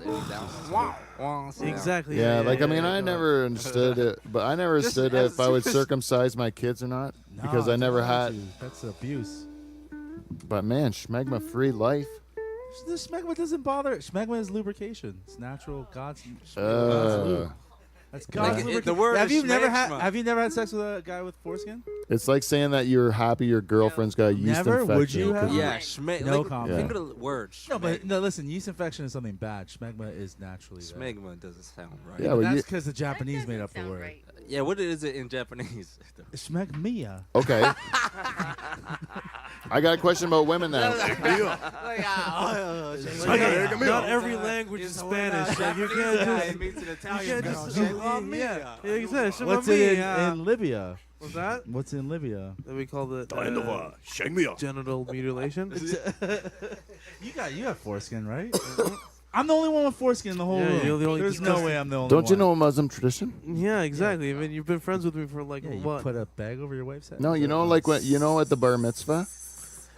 Exactly.
Yeah, like I mean,
yeah,
I
go
never understood it, but I never understood if I would circumcise my kids or not because
No,
I never
don't
had.
you. That's abuse.
But man, schmegma free life.
The schmegma doesn't bother. Schmegma is lubrication. It's natural. God's lube. That's God's
Like,
lubrication.
the word
have
is
you never
schmegma.
Have you never had sex with a guy with foreskin?
It's like saying that you're happy your girlfriend's got a yeast
Never?
infection.
Would you have?
Yeah, schmeg.
No
like,
comment.
Think of the word.
No, but no. Listen, yeast infection is something bad. Schmegma is naturally there.
Schmegma doesn't sound right.
Yeah,
But
but
that's
you,
because the Japanese made up the word.
Right.
Yeah, what is it in Japanese?
Schmegmia.
okay. I got a question about women now.
Not every language is Spanish. Like, you can't just.
It means an
You
Italian
can't
girl.
just. Yeah. Exactly.
What's it in Libya?
What's that?
What's in Libya?
That we call it genital mutilation.
You have foreskin, right? I'm the only one with foreskin in the whole
Yeah,
room.
you're the only
There's no way I'm the only
Don't
one.
you know a Muslim tradition?
Yeah, exactly. I mean, you've been friends with me for like
Yeah, you
what?
put a bag over your wife's head?
No, you know, like what you know at the bar mitzvah.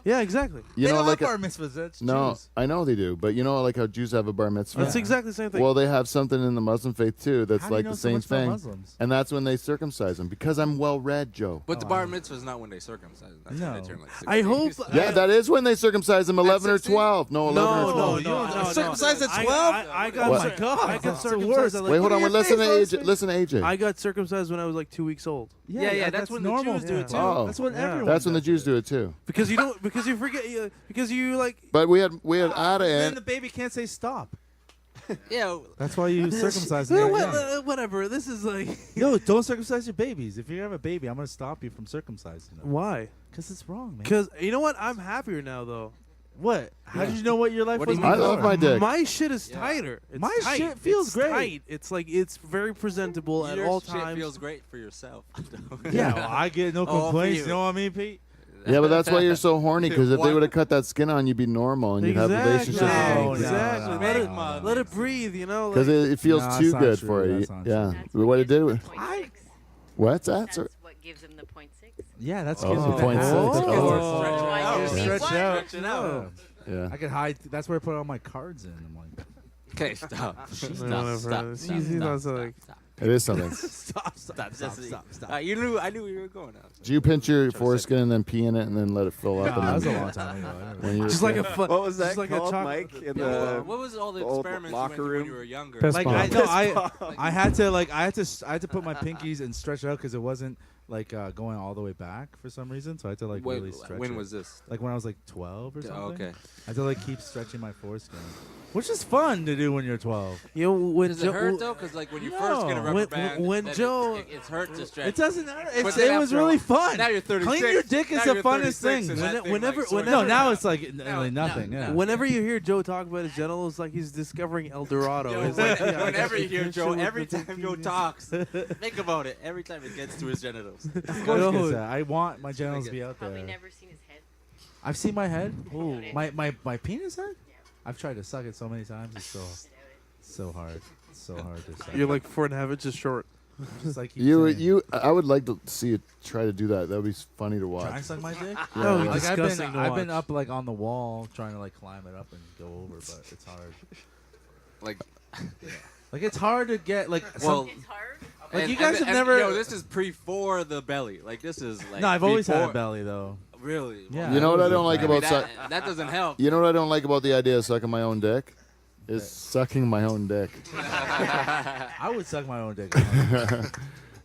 Yeah, exactly.
You
They
know,
don't
like
have bar mitzvahs. That's
no,
Jews.
I know they do, but you know, like how Jews have a bar mitzvah.
That's exactly the same thing.
Well, they have something in the Muslim faith too that's
How do you
like
know
the
so
same
much about
thing,
Muslims?
and that's when they circumcise them. Because I'm well read, Joe.
But the bar mitzvah is not when they circumcise. That's when
No.
they turn like 16.
I hope.
Yeah, that is when they circumcise them. 11 or
16?
12. No, 11 or 12.
no.
Circumcised at
I-
12?
I got.
Oh
my God,
I got
that's the
circumcised.
worst.
At like,
Wait, hold on.
your
Listen to
face,
AJ. Listen to AJ.
I got circumcised when I was like 2 weeks old.
Yeah, that's when the
normal.
Jews do it, too.
Oh.
That's when
Yeah.
everyone.
That's when the
does
Jews
it.
do it too.
Because you don't. Because you forget. Because you like.
But we had Ada
Then
in.
the baby can't say stop.
Yeah.
That's why you circumcise them.
Whatever. This is like.
Yo, don't circumcise your babies. If you have a baby, I'm gonna stop you from circumcising them.
Why?
Because it's wrong, man.
Because you know what? I'm happier now though.
What? How did you know what your life
What do
was?
you mean?
I love my dick.
My shit is tighter. It's
My
tight.
shit feels
It's
great.
Tight. It's like it's very presentable at
Your
all
shit
times.
feels great for yourself.
Yeah, well, I get no
Oh, for
complaints.
you.
You know what I mean, Pete?
Yeah, but that's why you're so horny. Because if they
What?
would have cut that skin on, you'd be normal and you'd have relationships.
No,
with
Exactly.
no,
let it
no.
let it breathe. You know.
Because
Like,
it feels
No,
too
that's not
good
true.
for you.
That's not
Yeah.
That's
What it did?
0.6.
What's that?
That's
sir?
what gives him the 0.6.
Yeah, that's
Oh,
gives me the
0.6.
half.
Oh.
That's why
Yeah,
it gives me
stretch
one.
out.
Stretch it out.
Yeah.
I could hide. That's where I put all my cards in. I'm like,
Okay, stop.
whatever. He's not so like.
It is something.
You knew. I knew where you were going now.
Do you pinch your foreskin and then pee in it and then let it fill up?
nah, that was
and
a
then,
long time ago. I never-
when you were
Just like a
kid?
fu-
What was that
just like a
called,
chocolate-
Mike? In
Yeah,
the
what was all the
old
experiments
locker
you went through when
room?
you were younger?
Piss
Like
bomb.
I had to put my pinkies and stretch it out because it wasn't like going all the way back for some reason. So I had to like
Wait,
really stretch.
when
it.
was this?
Like when I was like 12 or
Yeah,
something.
okay.
I had to like keep stretching my foreskin, which is fun to do when you're 12.
You know, when
Does it hurt though? Because like when you first get a
No.
rubber band,
when
then
Joe-
it's hurt to stretch.
It doesn't hurt.
But
It
then
was
after a
really
while-
fun.
Now you're 36.
Cleaning your dick is
Now
the
you're
funnest
36
thing.
and that thing,
Whenever-
like, sort of-
No, now it's like
Now-
really nothing.
now-
Yeah.
Whenever you hear Joe talk about his genitals, like he's discovering El Dorado.
Yo,
It's like, yeah,
whenever you
that
hear
shit
Joe,
with
every
the
time Joe
penis.
talks, think about it. Every time it gets to his genitals.
Of course it gets that. I want my genitals to be out
Probably
there.
never seen his head.
I've seen my head.
Ooh.
My penis head? I've tried to suck it so many times. It's so hard. It's so hard to suck.
You're like 4.5 inches short.
Just like
I would like to see you try to do that. That would be funny to watch.
Try and suck my dick?
Yeah.
No,
Like
disgusting to
I've been
watch.
up like on the wall trying to like climb it up and go over, but it's hard.
Like,
Like it's hard to get like.
well,
It's hard.
Like you guys have never.
Yo, this is pre-for the belly. Like this is like.
No, I've always had a
before-
belly though.
Really?
Yeah.
You know what I don't like
I mean,
about suck?
that doesn't help.
You know what I don't like about the idea of sucking my own dick? Is sucking my own dick.
I would suck my own dick.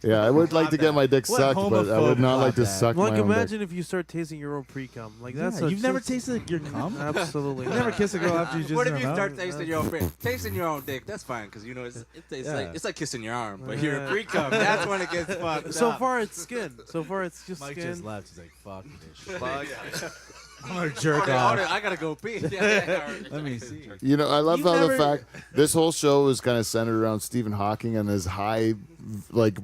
Yeah, I would like to get my dick
What
sucked, but I would
homophobe
not like to
thought that?
suck
Like,
my own dick.
imagine if you start tasting your own pre-cum. Like that's
Yeah,
a-
you've never
that's-
tasted your cum?
Absolutely.
You never kiss a girl after you just.
What
in
if you
her
start
mouth?
tasting your own tasting your own dick? That's fine because you know
Yeah.
it's like kissing your arm, but you're
Yeah.
a pre-cum. That's when it gets fucked.
So
up.
far it's skin. So far it's just
Mike
skin.
just left. He's like, "Fuck this shit."
Fuck.
I'm gonna jerk
Hold
off.
on, I gotta go pee.
Let me see.
You know, I love
You've
how
never-
the fact this whole show is kind of centered around Stephen Hawking and his high, like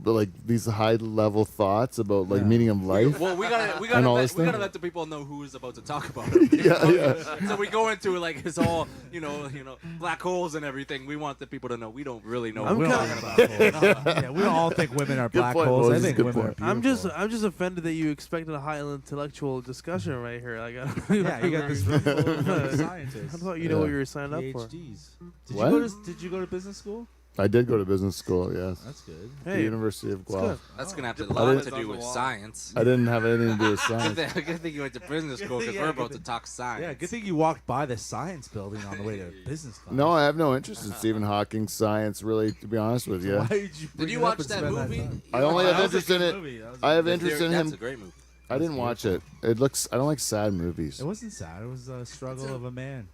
these high level thoughts about like meaning of life.
Well, we gotta
And all this
let
thing?
the people know who is about to talk about it.
Yeah.
So we go into like his whole, you know, black holes and everything. We want the people to know we don't really know.
I'm
what we're
kinda-
talking about.
Yeah, we don't all think women are
Good
black
point,
holes. I
Moses,
think
good
women
point.
are
I'm
beautiful.
just offended that you expected a high intellectual discussion right here. Like,
Yeah, you got this room full of scientists.
I thought you know what you were signed up for.
PhDs. Did
What?
you go to business school?
I did go to business school, yes.
That's good.
The
Hey,
University of
good.
Guelph.
That's gonna have to
I
lot
didn't-
to do with science.
I didn't have anything to do with
Good
science.
thing, good thing you went to business school because
Yeah,
we're
good
about to
thing.
talk science.
Yeah, good thing you walked by the science building on the way to business class.
No, I have no interest in Stephen Hawking's science, really, to be honest with you.
Why did you? bring
Did you
it up
watch
and
that
spend
movie?
time?
I only have
That was a
interest in
good
it.
movie. That was
I have
That's
interest in
That's
him.
a great movie.
I didn't watch it. It looks. I don't like sad movies.
It wasn't sad. It was a struggle of a man.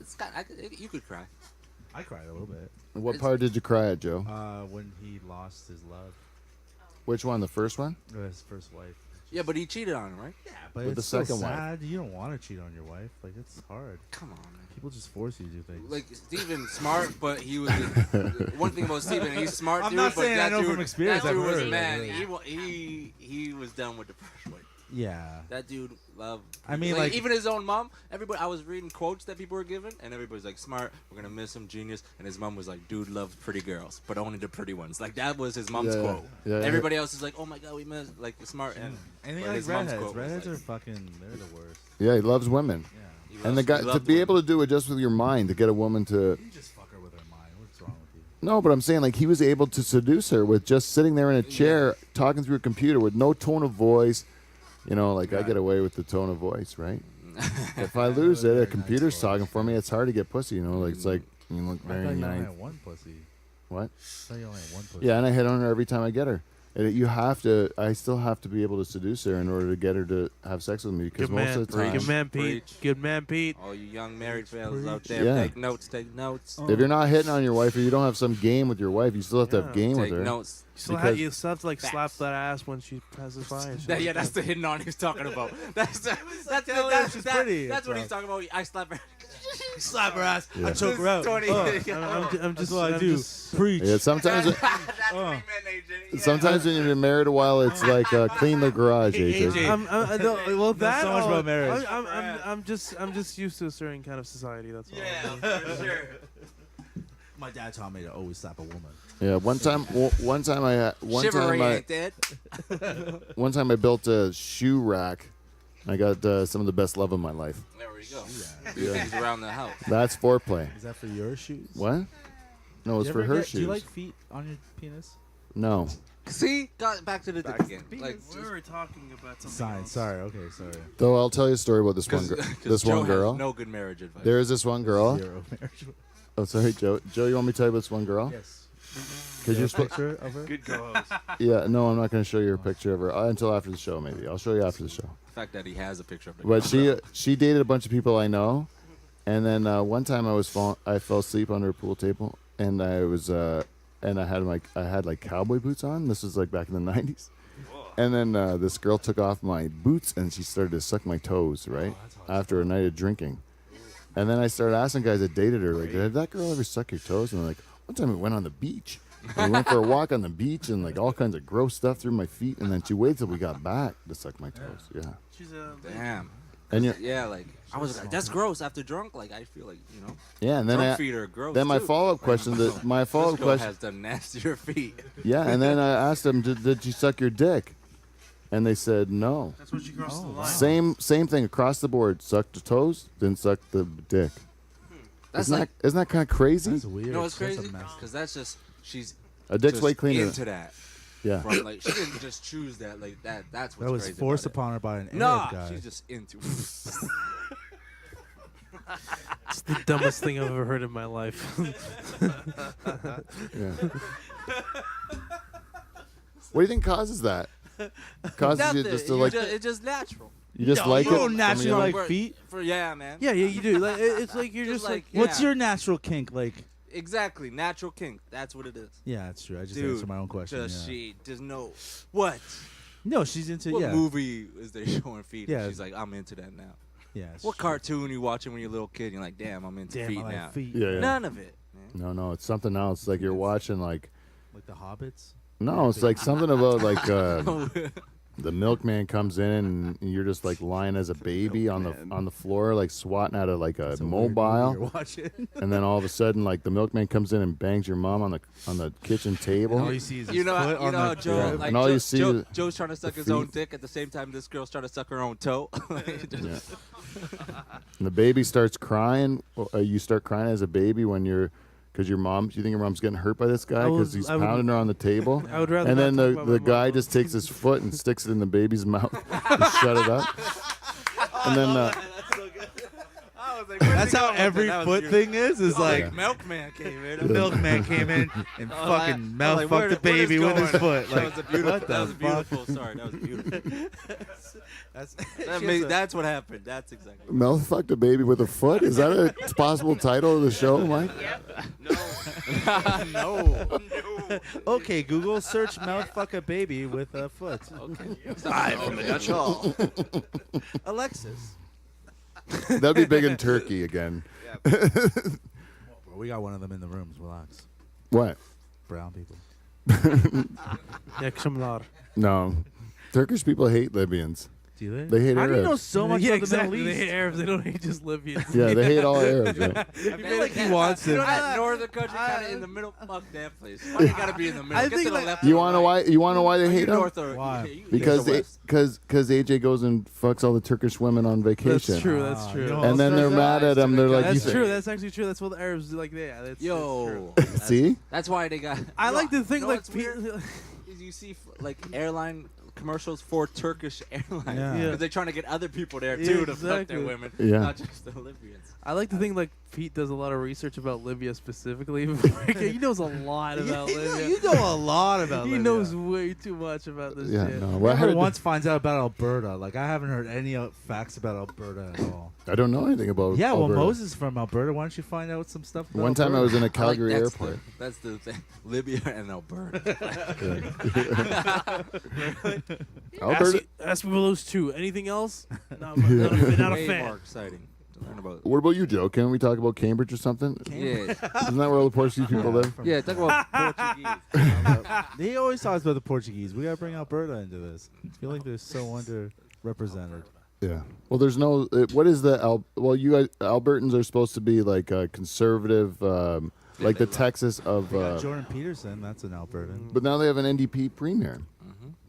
It's got, you could cry.
I cried a little bit.
What part did you cry at, Joe?
When he lost his love.
Which one? The first one?
His first wife.
Yeah, but he cheated on her, right?
Yeah, but
With
it's
the
still
second wife.
sad. You don't want to cheat on your wife. Like it's hard.
Come on, man.
People just force you to do things.
Like Steven, smart, but he was one thing about Steven, he's smart.
I'm
dude,
not
but
saying I
that
know
dude,
from experience,
That dude
I've
was
heard,
man.
yeah.
He was done with the first wife.
yeah.
That dude loved.
I mean, like-
even his own mom. Everybody, I was reading quotes that people were giving, and everybody's like, "Smart, we're gonna miss him, genius." And his mom was like, "Dude loves pretty girls, but only the pretty ones." Like that was his mom's
Yeah,
quote.
yeah.
Everybody else is like, "Oh my god, we miss like smart." And
And they
but
like
his mom's
redheads.
quote was
Redheads
like,
are fucking. They're the worst.
Yeah, he loves women.
Yeah.
he
And the
loves-
guy
he
to
loved
be
women.
able to do it just with your mind to get a woman to.
You just fuck her with her mind. What's wrong with you?
No, but I'm saying like he was able to seduce her with just sitting there in a chair talking through a computer with no tone of voice. You know, like I get away with the tone of voice, right? If I lose it, a computer's talking for me. It's hard to get pussy. You know, like it's like you look
I
very
thought you only
nice.
had one pussy.
What?
I thought you only had one pussy.
Yeah, and I hit on her every time I get her. And you have to. I still have to be able to seduce her in order to get her to have sex with me because
Good
most
man.
of the time,
Good man, Pete.
Preach.
Good man, Pete.
All you young married fellas out there,
Yeah.
take notes, take notes.
if you're not hitting on your wife or you don't have some game with your wife, you still have to have
Yeah.
game with
Take
her.
notes.
Because-
You still have to like
Facts.
slap that ass when she passes by. And shit
Yeah,
like
that's
that.
the hidden on he's talking about. That's
she's pretty.
That's what he's talking about. I slap her.
Slap her ass.
Yeah.
I choke her out.
20.
I'm
That's
just.
what I
I'm
do.
just-
Preach.
Yeah, sometimes.
That's what he meant, AJ. Yeah.
Sometimes when you've been married a while, it's like clean the garage, AJ.
AJ.
well, that.
so much about marriage.
I'm just used to a certain kind of society. That's all.
Yeah, for sure.
My dad taught me to always slap a woman.
Yeah, one time
Chivalry
I
ain't dead.
one time I built a shoe rack. I got some of the best love of my life.
There we go.
Yeah.
Things around the house.
That's foreplay.
Is that for your shoes?
What? No, it's
You
for
ever
her
get-
shoes.
Do you like feet on your penis?
No.
See, got back to the dick again. Like,
We were talking about something
Science.
else.
Sorry. Okay. Sorry.
Though I'll tell you a story about this one. This
Joe
one girl.
has no good marriage advice.
There is this one girl.
Zero marriage.
Oh, sorry, Joe. Joe, you want me to tell you about this one girl?
Yes.
Because you're supposed.
Picture of her.
Good co-host.
Yeah, no, I'm not going to show you a picture of her until after the show. Maybe I'll show you after the show.
The fact that he has a picture of the
But she dated a bunch of people I know, and then one time I fell asleep under a pool table, and I had like cowboy boots on. This was like back in the 90s. And then this girl took off my boots and she started to suck my toes, right? After a night of drinking. And then I started asking guys that dated her, like, did that girl ever suck your toes? And they're like, one time we went on the beach. And we went for a walk on the beach and like all kinds of gross stuff through my feet. And then she waited till we got back to suck my toes. Yeah.
She's a
Damn.
And
Yeah, like I was like, that's gross. After drunk, like I feel like
yeah, and then
drunk feet are gross.
Then my
too.
follow-up question, my follow-up
This girl
question
has the nastier feet.
Yeah, and then I asked them, did you suck your dick? And they said no.
That's what she crossed the line.
Same thing across the board. Sucked the toes, didn't suck the dick.
That's
Isn't that kind of crazy?
That's weird.
You know what's
That's a
crazy?
mess.
Because that's just she's
A dick's
just
way cleaner.
into that.
Yeah.
From, like she didn't just choose that. Like that. That's what's
That was
crazy
forced
about
upon her by an
it. Nah,
Arab guy.
she's just into.
It's the dumbest thing I've ever heard in my life.
Yeah. What do you think causes that? Causes you just to like.
It's just natural.
You just
No,
like
you
it.
don't naturally like
For-
feet.
Yeah, man.
yeah, you do. Like, it's like you're just like.
What's
Yeah.
your natural kink like?
Exactly, natural kink. That's what it is.
Yeah, that's true. I just
Dude,
answered my own question.
Just
yeah.
she does no what?
No, she's into
What
yeah.
movie is they showing feet?
Yeah.
She's like, I'm into that now.
Yeah. it's
What
true.
cartoon you watching when you're a little kid? And you're like, damn, I'm into
Damn,
feet
I like
now.
feet.
Yeah, yeah.
None of it. Man.
No, it's something else. Like you're watching like.
Like the Hobbits.
No, it's like something about like the milkman comes in and you're just like lying as a baby on the floor, like swatting at like a
It's a weird movie
mobile.
you're watching.
And then all of a sudden, like the milkman comes in and bangs your mom on the kitchen table.
And all you see is his
You know,
foot on
how
the
Joe,
Yeah.
like
And all
Joe,
you see
Joe,
is
Joe's trying to suck
the
his own
feet.
dick at the same time this girl's trying to suck her own toe.
Yeah. And the baby starts crying. You start crying as a baby when you're, because your mom. Do you think your mom's getting hurt by this guy because he's pounding her on the table?
I would rather.
And
not
then
talk
the
about my
guy
mom.
just takes his foot and sticks it in the baby's mouth to shut it up. And then
That's how every foot thing is. Is like
Yeah.
Milkman came in.
the milkman came in and fucking mouth
like,
fucked the baby with his foot.
That
Like
was a beautiful.
what the
That was
fuck?
beautiful. Sorry, that was beautiful.
That's
That's what happened. That's exactly.
mouth fucked a baby with a foot. Is that a possible title of the show, Mike?
No.
okay. Google search mouth fuck a baby with a foot.
Okay.
Live from the Dutch Hall.
Alexis.
That'd be big in Turkey again.
Well, we got one of them in the rooms. Relax.
What?
Brown people.
Yakşamlar.
No. Turkish people hate Libyans.
Do they?
They hate
How do you know
Arabs.
so much
Yeah,
about the
exactly.
Middle
They
East?
hate Arabs. They don't hate just Libyans.
Yeah, they hate all Arabs. Right?
I feel like he wants
You know
to.
that northern country kind of in the middle. Fuck that place. Why you gotta be in the middle?
I
Get
think
to the
like-
left.
You
or
want to
right.
why? You want to know why they
Are you
hate them?
north or
Why?
you
Because
west?
AJ goes and fucks all the Turkish women on vacation.
That's true. That's
Ah,
true.
you know,
And then they're mad at him. They're like,
That's
you
true. That's actually true. That's what the Arabs do. Like, yeah, that's
Yo,
true.
see?
that's why they got.
I like to think
know
like
what's weird? Is you see like airline commercials for Turkish Airlines.
Yeah.
Yeah.
Because they're trying to get other people there
Yeah,
too to fuck
exactly.
their women,
Yeah.
not just the Libyans.
I like to think like Pete does a lot of research about Libya specifically. He knows a lot about Libya.
You know a lot about
He
Libya.
knows way too much about this
Yeah,
shit.
no. Well, I
Never
heard-
once finds out about Alberta. Like I haven't heard any facts about Alberta at all.
I don't know anything about
Yeah, well,
Alberta.
Moses is from Alberta. Why don't you find out some stuff? About
One time I
Alberta?
was in a
I like
Calgary
that's
airport.
That's the thing. Libya and Alberta.
Alberta.
Ask me for those two. Anything else? Not a
Way
fan.
more exciting to learn about.
What about you, Joe? Can we talk about Cambridge or something?
Yeah,
Isn't that where all the Portuguese people live?
yeah. Talk about Portuguese.
He always talks about the Portuguese. We gotta bring Alberta into this. I feel like they're so underrepresented.
Yeah. Well, there's no. What is the? Well, you guys, Albertans are supposed to be like conservative, like the Texas of.
They got Jordan Peterson. That's an Albertan.
But now they have an NDP premier.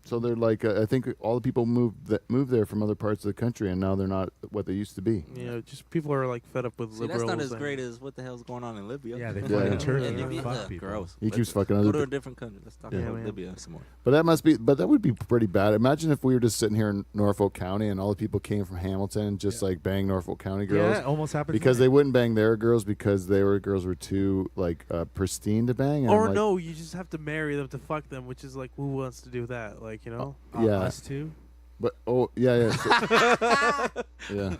So they're like, I think all the people moved there from other parts of the country, and now they're not what they used to be.
Yeah, just people are like fed up with
See,
liberals.
that's not as
and-
great as what the hell's going on in Libya.
Yeah, they
Yeah.
find Turkey.
In Libya,
Fuck people.
gross.
He keeps
Let's
fucking
go
other
to a
people.
different country. Let's talk
Yeah,
about
man.
Libya some more.
But that would be pretty bad. Imagine if we were just sitting here in Norfolk County and all the people came from Hamilton and just like bang Norfolk County girls.
Yeah, it almost happened.
Because they wouldn't bang their girls because girls were too like pristine to bang. And
Or
like,
no, you just have to marry them to fuck them, which is like, who wants to do that? Like, you know?
Yeah.
Us too.
But yeah. So, yeah.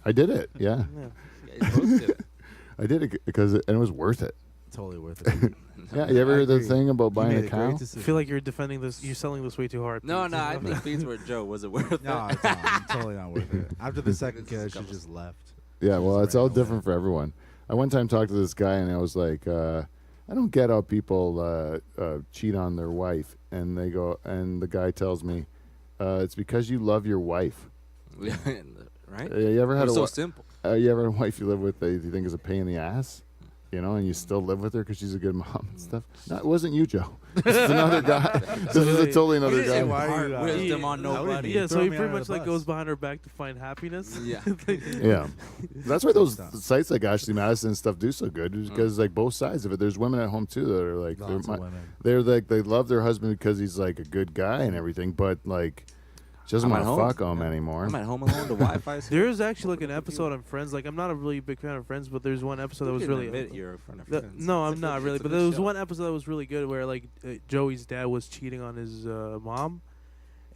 I did it. Yeah.
Yeah, you both did it.
I did it because it was worth it.
Totally worth it.
Yeah. You ever heard the
agree.
thing about
You
buying
made
a
a
cow?
great
I
decision.
feel like you're defending this. You're selling this way too hard.
No,
Pete.
no, I think Beans were Joe. Was it worth it?
No, it's not. Totally not worth it. After the second
This
kid,
is
she
couple-
just left.
Yeah, well,
Just
it's all
ran away.
different for everyone. I one time talked to this guy, and I was like, I don't get how people cheat on their wife. And and the guy tells me, it's because you love your wife.
Right?
You ever had
We're
a
so
wi-
simple.
You ever had a wife you live with that you think is a pain in the ass? You know, and you still live with her because she's a good mom and stuff. No, it wasn't you, Joe. This is another guy. This is a totally another guy.
Hard wisdom on
How would
nobody.
you
Yeah, so
throw
he
me
pretty
under
much
the
like
bus?
goes behind her back to find happiness.
Yeah.
Yeah, that's why those
Stuff.
sites like Ashley Madison and stuff do so good, is because like both sides of it. There's women at home too that are like
Lots of women.
they're like they love their husband because he's like a good guy and everything, but like she doesn't
I'm
want
at
to
home.
fuck him anymore.
I'm at home alone. The Wi-Fi's here.
There's actually like an episode on Friends. Like, I'm not a really big fan of Friends, but there's one episode that was
You can
really.
admit you're a friend of
The-
Friends.
no,
It's
I'm
a
not
good-
really.
it's a
But
good
there was
show.
one episode that was really good where like Joey's dad was cheating on his mom,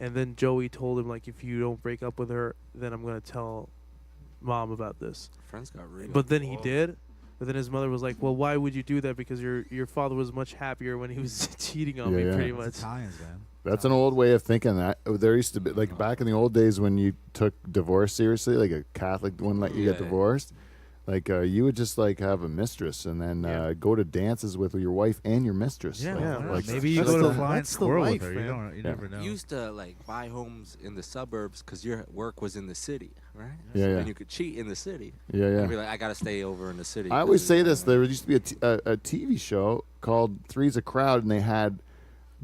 and then Joey told him like, if you don't break up with her, then I'm gonna tell mom about this.
Friends got real.
But then he did. But then his mother was like, "Well, why would you do that? Because your father was much happier when he was cheating on me,
Yeah, yeah.
pretty
It's
much."
Italians, man.
That's an old way of thinking. That there used to be like back in the old days when you took divorce seriously, like a Catholic wouldn't let you get
Yeah.
divorced. Like you would just like have a mistress and then go to dances with your wife and your mistress.
Yeah,
Like,
yeah.
why not?
like
maybe you
that's
go to
the-
a flying
that's the
squirrel
life,
with her. You
man.
don't. You
Yeah.
never know.
You used to like buy homes in the suburbs because your work was in the city, right?
Yeah, yeah.
And you could cheat in the city.
Yeah,
And be
yeah.
like, I gotta stay over in the city.
I always
'cause
say
it's-
this. There used to be a TV show called Three's a Crowd, and they had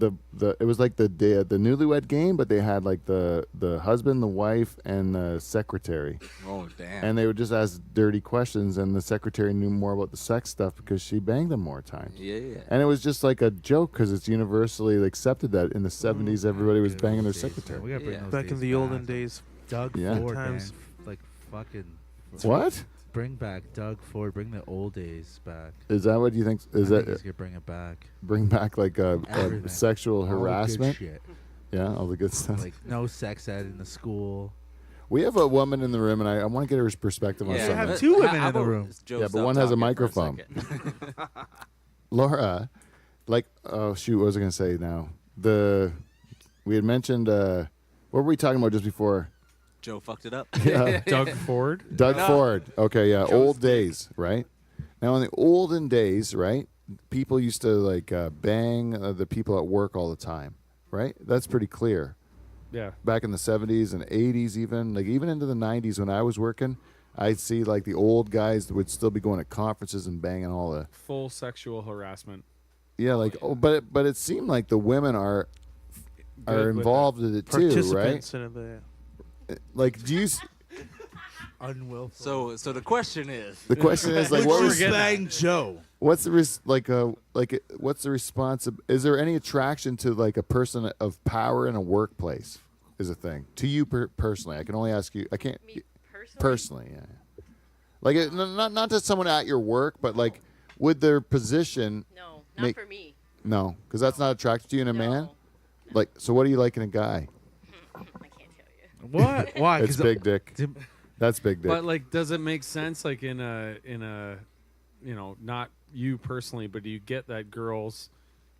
the it was like the newlywed game, but they had like the husband, the wife, and the secretary,
Oh damn.
and they would just ask dirty questions, and the secretary knew more about the sex stuff because she banged them more times.
yeah.
And it was just like a joke because it's universally accepted that in the 70s everybody was
Good
banging their
old days, man.
secretary.
We gotta bring
Yeah.
those
Back in
days
the olden
back.
days.
Doug
Yeah.
Ford,
Times.
man. Like fucking.
What
Bring back Doug Ford. Bring the old days back.
is that? What you think? Is
I think
that
he's gonna bring it back?
bring back like a
Everything.
sexual
All the good
harassment?
shit.
Yeah, all the good stuff.
Like no sex ed in the school.
We have a woman in the room, and I want to get her perspective on
Yeah.
something.
have two women
How
in the
about
room.
Joe
Yeah, but
stop
one has a
talking for
microphone.
second?
Laura, like, oh shoot, what was I going to say now? We had mentioned, what were we talking about just before?
Joe fucked it up.
Yeah.
Doug Ford.
Doug
No.
Ford. Okay, yeah,
Joe's
old days, right? Now, in the olden days, right, people used to like bang the people at work all the time, right? That's pretty clear.
Yeah.
Back in the 70s and 80s, even into the 90s when I was working, I'd see like the old guys that would still be going to conferences and banging all the
Full sexual harassment.
but it seemed like the women are
Good with
involved in it too, right?
Participants in it.
Like, do you?
Unwillful.
So the question is,
The question is like, what was
bang Joe?
what's the what's the response? Is there any attraction to like a person of power in a workplace? Is a thing to you personally? I can only ask you. I can't
Me personally?
personally. Yeah. Like not to someone at your work, but like would their position?
No, not
Make-
for me.
No, because that's not attractive to you in a man.
No.
Like, so what do you like in a guy?
I can't tell you.
What? Why?
It's big dick. That's big dick.
But like, does it make sense? Like in a, you know, not you personally, but do you get that girls,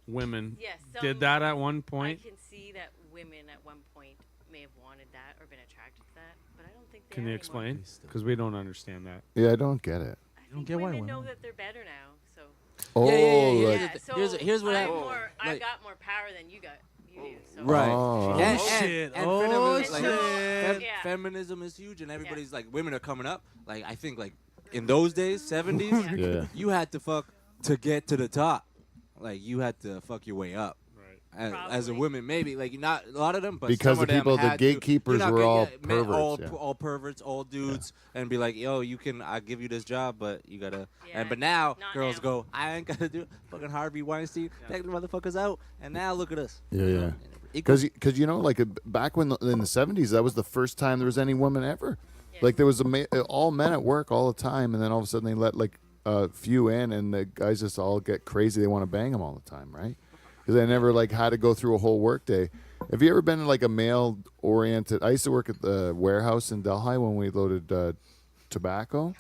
women
Yes.
did that at one
I
point?
can see that women at one point may have wanted that or been attracted to that, but I don't think they
Can
are
you
anymore.
explain? Because we don't understand that.
Yeah, I don't get it.
I
don't
think
get why
women know
women-
that they're better now, so.
Oh,
yeah.
like-
Yeah, so
here's what
I'm
happened.
more, I
Like-
got more power than you do. So.
right?
Oh.
And,
shit.
and
Oh,
feminism, like,
shit. Yeah.
feminism is huge, and everybody's like, women are coming up. Like I think like in those days, 70s,
Yeah.
you had to fuck to get to the top. Like you had to fuck your way up.
Right.
as a woman, maybe like not a lot of them, but
Because
some
the
of them
people, the
had to.
gatekeepers
You know,
were all
men,
perverts.
all perverts, all dudes, and be like, yo, I give you this job, but you gotta.
Yeah,
But now
not
girls
now.
go, I ain't gotta do it. Fucking Harvey Weinstein, take the motherfuckers out, and now look at us.
Yeah.
Equal.
Because like back when in the 70s, that was the first time there was any woman ever.
Yeah.
Like there was all men at work all the time, and then all of a sudden they let like a few in, and the guys just all get crazy. They want to bang them all the time, right? Because they never like had to go through a whole work day. Have you ever been in like a male-oriented? I used to work at the warehouse in Delhi when we loaded tobacco,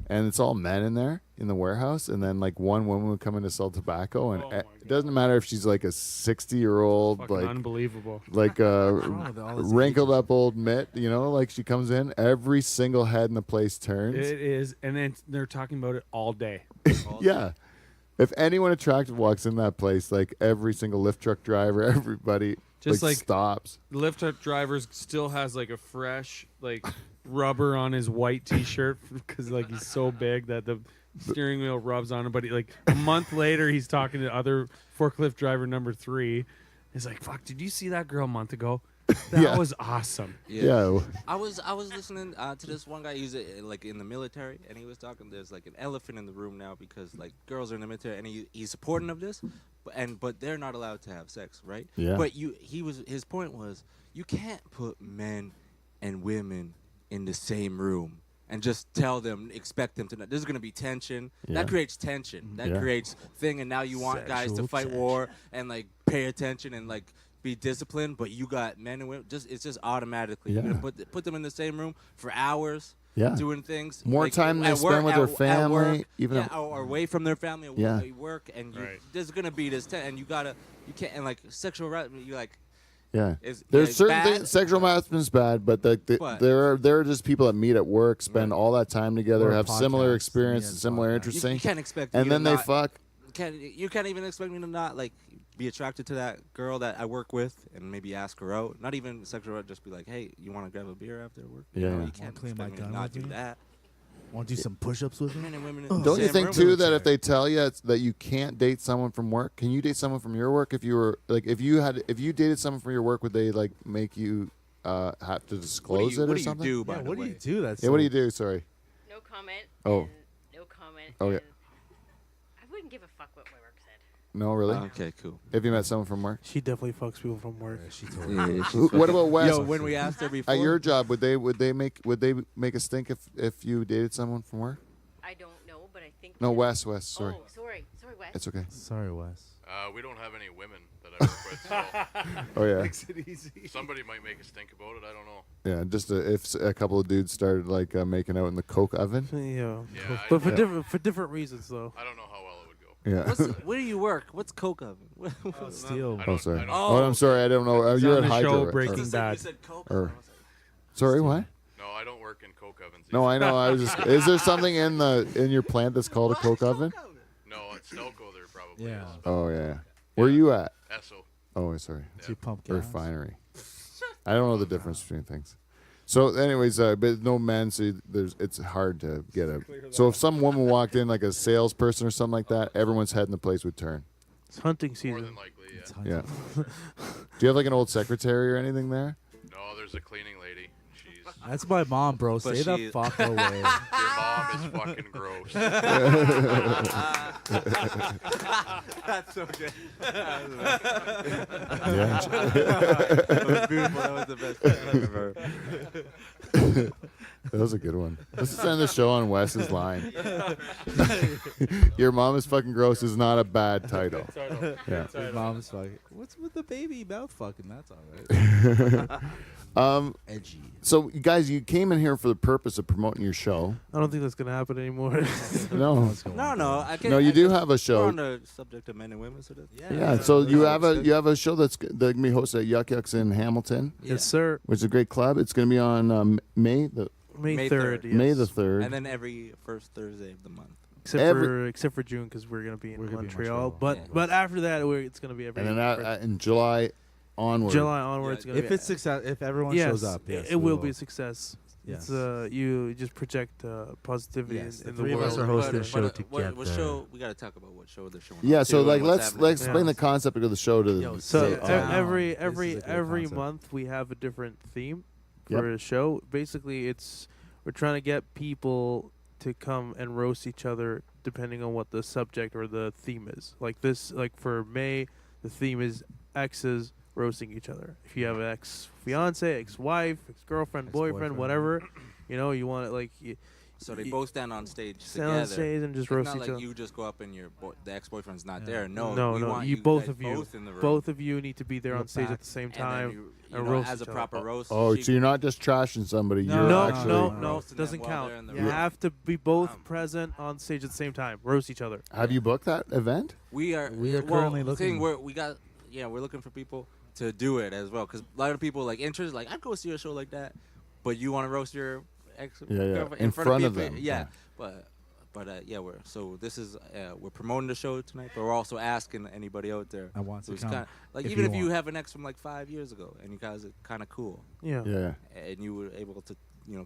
and it's all men in there in the warehouse, and then like one woman would come in to sell tobacco, and it doesn't matter if she's like a 60-year-old,
Fucking
like
unbelievable.
like a
wrong with all this
wrinkled up old mitt, like she comes in, every single head in the place turns.
It is, and then they're talking about it all day.
Yeah. If anyone attractive walks in that place, like every single lift truck driver, everybody
Just like
stops.
The lift truck driver still has like a fresh like rubber on his white T-shirt because like he's so big that the steering wheel rubs on him. But like a month later, he's talking to other forklift driver number 3. He's like, "Fuck, did you see that girl a month ago? That
Yeah.
was awesome."
Yeah.
I was listening to this one guy. He's like in the military, and he was talking. There's like an elephant in the room now because like girls are in the military, and he's supporting of this, but they're not allowed to have sex, right?
Yeah.
But his point was you can't put men and women in the same room and just expect them to know. There's gonna be tension.
Yeah.
That creates tension. That creates thing, and now you want guys to
Sexual
fight
tension.
war and like pay attention and like be disciplined, but you got men and women. It's just automatically.
Yeah.
You're gonna put them in the same room for hours,
Yeah.
doing things.
More
like,
time they
at
spend with their
at
family,
work,
even
yeah,
if-
or away from their family. Or
Yeah.
work, and
Right.
there's gonna be this, and you can't, and like sexual harassment. You like,
Yeah.
There's
There's certain
bad.
things, sexual harassment's bad, but
But-
there are just people that meet at work, spend all that time together,
Or
have similar
podcasts,
experiences,
yeah,
similar
podcasts.
interests,
you can't expect
and
me
then
to
they
not-
fuck.
You can't even expect me to not like be attracted to that girl that I work with and maybe ask her out. Not even sexual, just be like, hey, you want to grab a beer after work?
Yeah.
You
Wanna
can't
clean
expect
my
me to
gun
not
with
do
me?
that.
Want to do some push-ups with me?
Men and women in the
Don't you
same
think
room.
too that if they tell you that you can't date someone from work, can you date someone from your work? If you were like, if you dated someone from your work, would they like make you have to disclose it or something?
do, by
Yeah,
the
what do
way?
you do? That's
Yeah, what do you do? Sorry.
No comment.
Oh.
and No comment.
Oh, yeah.
and I wouldn't give a fuck what my work said.
No, really.
Okay, cool.
Have you met someone from work?
She definitely fucks people from work.
She totally.
What about Wes?
Yo, when we asked her before,
At your job, would they make a stink if you dated someone from work?
I don't know, but I think.
No, Wes. Sorry,
Oh, sorry, Wes.
it's okay.
Sorry, Wes.
We don't have any women that I work with,
Oh yeah,
so somebody might make a stink about it. I don't know.
yeah. Just if a couple of dudes started like making out in the coke oven.
Yeah,
Yeah,
but for
Yeah.
different reasons though.
I don't know how well it would go.
Yeah.
where do you work? What's coke oven?
Steel.
I
Oh,
don't-
sorry.
I don't-
Oh, I'm sorry. I don't know.
He's
You're
on
at
the
Hydro.
show
right?
Breaking
You
Bad.
said coke
Or-
oven. I was like,
Sorry, what?
No, I don't work in coke ovens.
No, I know. I was just. Is there something in your plant that's called a coke oven?
No, at Stelco there probably
Yeah.
is.
Oh yeah. Where are you at?
Esso.
Oh, sorry.
Do you pump gas?
Refinery. I don't know the difference between things. So, anyways, but no men. So it's hard to get a. So if some woman walked in like a salesperson or something like that, everyone's head in the place would turn.
It's hunting
More
season.
than likely, yeah.
It's hunting.
Yeah. Do you have like an old secretary or anything there?
No, there's a cleaning lady. She's
That's my mom, bro.
But
Stay the
she-
fuck away.
your mom is fucking gross.
That's so good.
Yeah.
That was beautiful. That was the best thing I've ever heard.
That was a good one. Let's just end the show on Wes's line. Your mom is fucking gross is not a bad title. Yeah.
His mom is fucking. What's with the baby mouth fucking? That's all right. Edgy.
So, you guys, you came in here for the purpose of promoting your show.
I don't think that's gonna happen anymore.
No.
What's going
No,
on?
no. I can,
No, you
I
do
can-
have a
We're
show.
on the subject of men and women, so that's,
Yeah. So you have a show that's gonna be hosted at Yuck Yucks in Hamilton,
Yes, sir.
which is a great club. It's going to be on May
May
May
3rd.
3rd.
Yes.
May the 3rd.
And then every first Thursday of the month.
Except for June because we're gonna be in
We're gonna be in
Montreal.
Montreal.
But after that, it's gonna be every.
And then in July onward.
July onwards.
Yeah,
Gonna
If
be,
it's success, if everyone
yes,
shows up, yes,
it will be a success.
Yes.
It's you just project positivity
Yes,
in
the
the
three of
world.
us are hosting
But-
a show
what show? We gotta talk about what show they're showing.
Yeah,
up
so
to
like
and what's
let's
happening.
explain the concept of the show to the.
Yo,
So
Sit down.
every
This is a great concept.
month we have a different theme
Yep.
for a show. Basically, we're trying to get people to come and roast each other depending on what the subject or the theme is. Like this, like for May, the theme is exes roasting each other. If you have an ex-fiance, ex-wife, ex-girlfriend, boyfriend, whatever, you want it like.
So they both stand on stage
Stand
together.
on stage and just
It's
roast
not
each
like
other.
you just go up and the ex-boyfriend's not
Yeah.
there. No,
No,
we
no.
want
You
guys
both
in the room.
Both of you need to be there
In
on
the
stage
back.
at the same
And then
time.
you
and
know,
roast
as a
each other.
proper roast.
Oh,
she-
so you're not just trashing somebody.
No,
You're
No,
actually.
no,
roasting them
doesn't
while
count.
they're in the
You
room.
have to be both present on stage at the same time. Roast each other.
Have you booked that event?
We are
currently
the thing
looking.
we're looking for people to do it as well because a lot of people like interest like I'd go see a show like that, but you want to roast your ex girlfriend
In front of
people.
them.
Yeah, but we're promoting the show tonight, but we're also asking anybody out there.
I want to
who's
come.
kinda, like
if
even
you
if you
want.
have an ex from like 5 years ago and you guys are kind of cool
Yeah.
Yeah.
and you were able to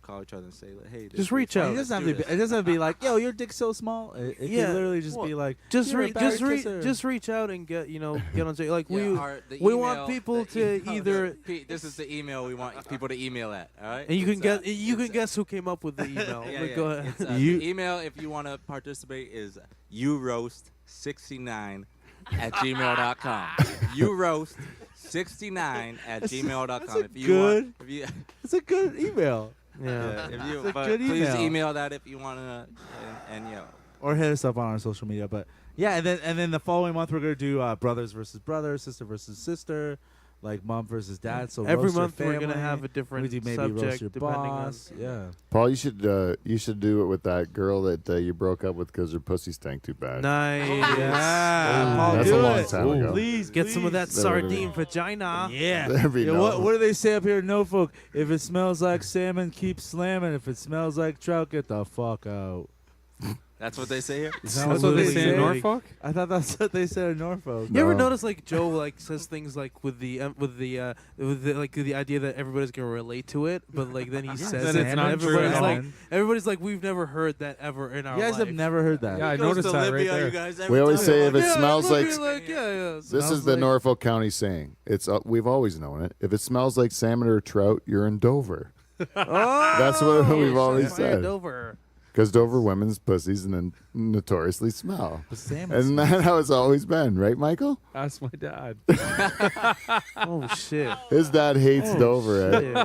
call each other and say like, hey,
Just reach out.
It doesn't have to be. It doesn't have to be like, yo, your dick's so small. It
Yeah.
can literally just
Well,
be like,
Just
you're a Barry kisser.
just reach out and get get on stage. Like
the
we
email-
want people
the
to
email-
either
Pete, this is the email we want people to email at. All right,
and you can
It's,
guess who came up with the email.
Yeah,
Like,
yeah.
Go ahead.
It's,
You-
the email if you want to participate is youroast69@gmail.com. youroast69@gmail.com.
That's a good-
if you,
It's a good email.
Yeah.
if you
It's a
but
good
please
email.
email that if you want to, and
Or hit us up on our social media. But yeah, and then the following month we're gonna do brothers versus brothers, sister versus sister, like mom versus dad. So
Every
roast your
month we're gonna
family.
have a different
We do maybe
subject
roast your
depending on-
boss. Yeah.
Paul, you should do it with that girl that you broke up with because her pussy stank too bad.
Nice.
Yeah, Paul,
That's
do
a long
it.
time ago.
Please
Get some of that
There we
sardine
go.
vagina.
Yeah.
There we
Yeah,
go.
what do they say up here in Norfolk? If it smells like salmon, keep slamming. If it smells like trout, get the fuck out.
that's what they say here.
Is that
That's what they say in
say?
Norfolk.
I thought that's what they said in Norfolk.
You ever
No.
notice like Joe like says things like with the like the idea that everybody's gonna relate to it, but like then he says
Then
it
it's
and
not true at
everybody's like we've never heard that ever in our
You guys
life.
have never heard that.
Yeah, I
He goes
noticed
to
that right
Libya,
there.
you guys, every
We always
time.
say if it
Yeah,
smells
look,
like.
yeah.
This
Smells
is the
like-
Norfolk County saying. It's we've always known it. If it smells like salmon or trout, you're in Dover.
Oh,
That's what we've always
shots
said.
fired over.
Because Dover women's pussies notoriously smell.
The salmon
Isn't that how it's always been, right, Michael?
Ask my dad.
Oh shit.
His dad hates
Oh,
Dover.
shit.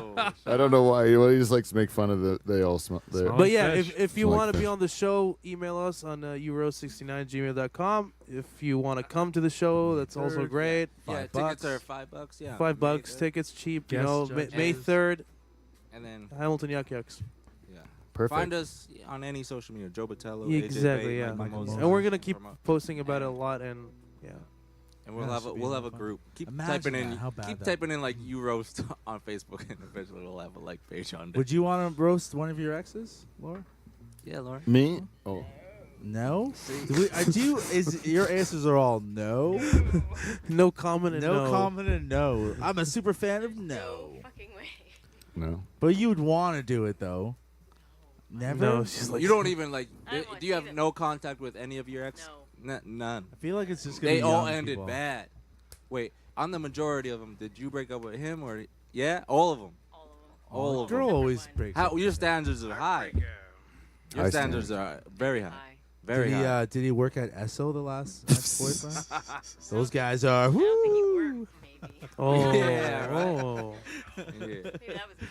I don't know why. Well, he just likes to make fun of they all smell.
Smell
But yeah,
fish.
if you
Like
want to be
fish.
on the show, email us on euro69gmail.com. If you want to come to the show, that's also great.
Yeah, tickets are $5. Yeah,
$5 tickets, cheap.
Guest
May
judges.
3rd,
and then
Hamilton Yuck Yucks.
yeah.
Perfect.
Find us on any social media, Joe Botello, AJ
Exactly,
Bate,
yeah.
Michael Moses.
And we're gonna keep
Promote.
posting about it a lot, and yeah.
And we'll
Yeah,
have
should be
we'll
a
have
lot
a
of fun.
group. Keep
Imagine
typing in
that, how bad
keep
that
typing in like you roast on Facebook, and eventually it'll have a like page on it.
Would you want to roast one of your exes, Laura?
Yeah, Lauren.
Me? Oh.
No. Do you? Is your answers are all no?
No comment and
No comment and no. I'm a super fan of no.
Fucking way.
No.
But you would want to do it though. Never.
No, she's like
You don't even like.
I don't want
Do you
to
have
either.
no contact with any of your ex? None.
I feel like it's just gonna
They
be
all
young
ended
people.
bad. Wait, on the majority of them, did you break up with him or? Yeah, all of them. All of them.
Girl always breaks.
How your standards are high. Your
High
standards are very high. Very
Did he,
high.
did he work at Esso, the last ex-boyfriend? Those guys are.
I don't think he
Woo!
worked, maybe.
Oh,
Yeah, right.
oh.
Yeah.
Maybe that was dumb.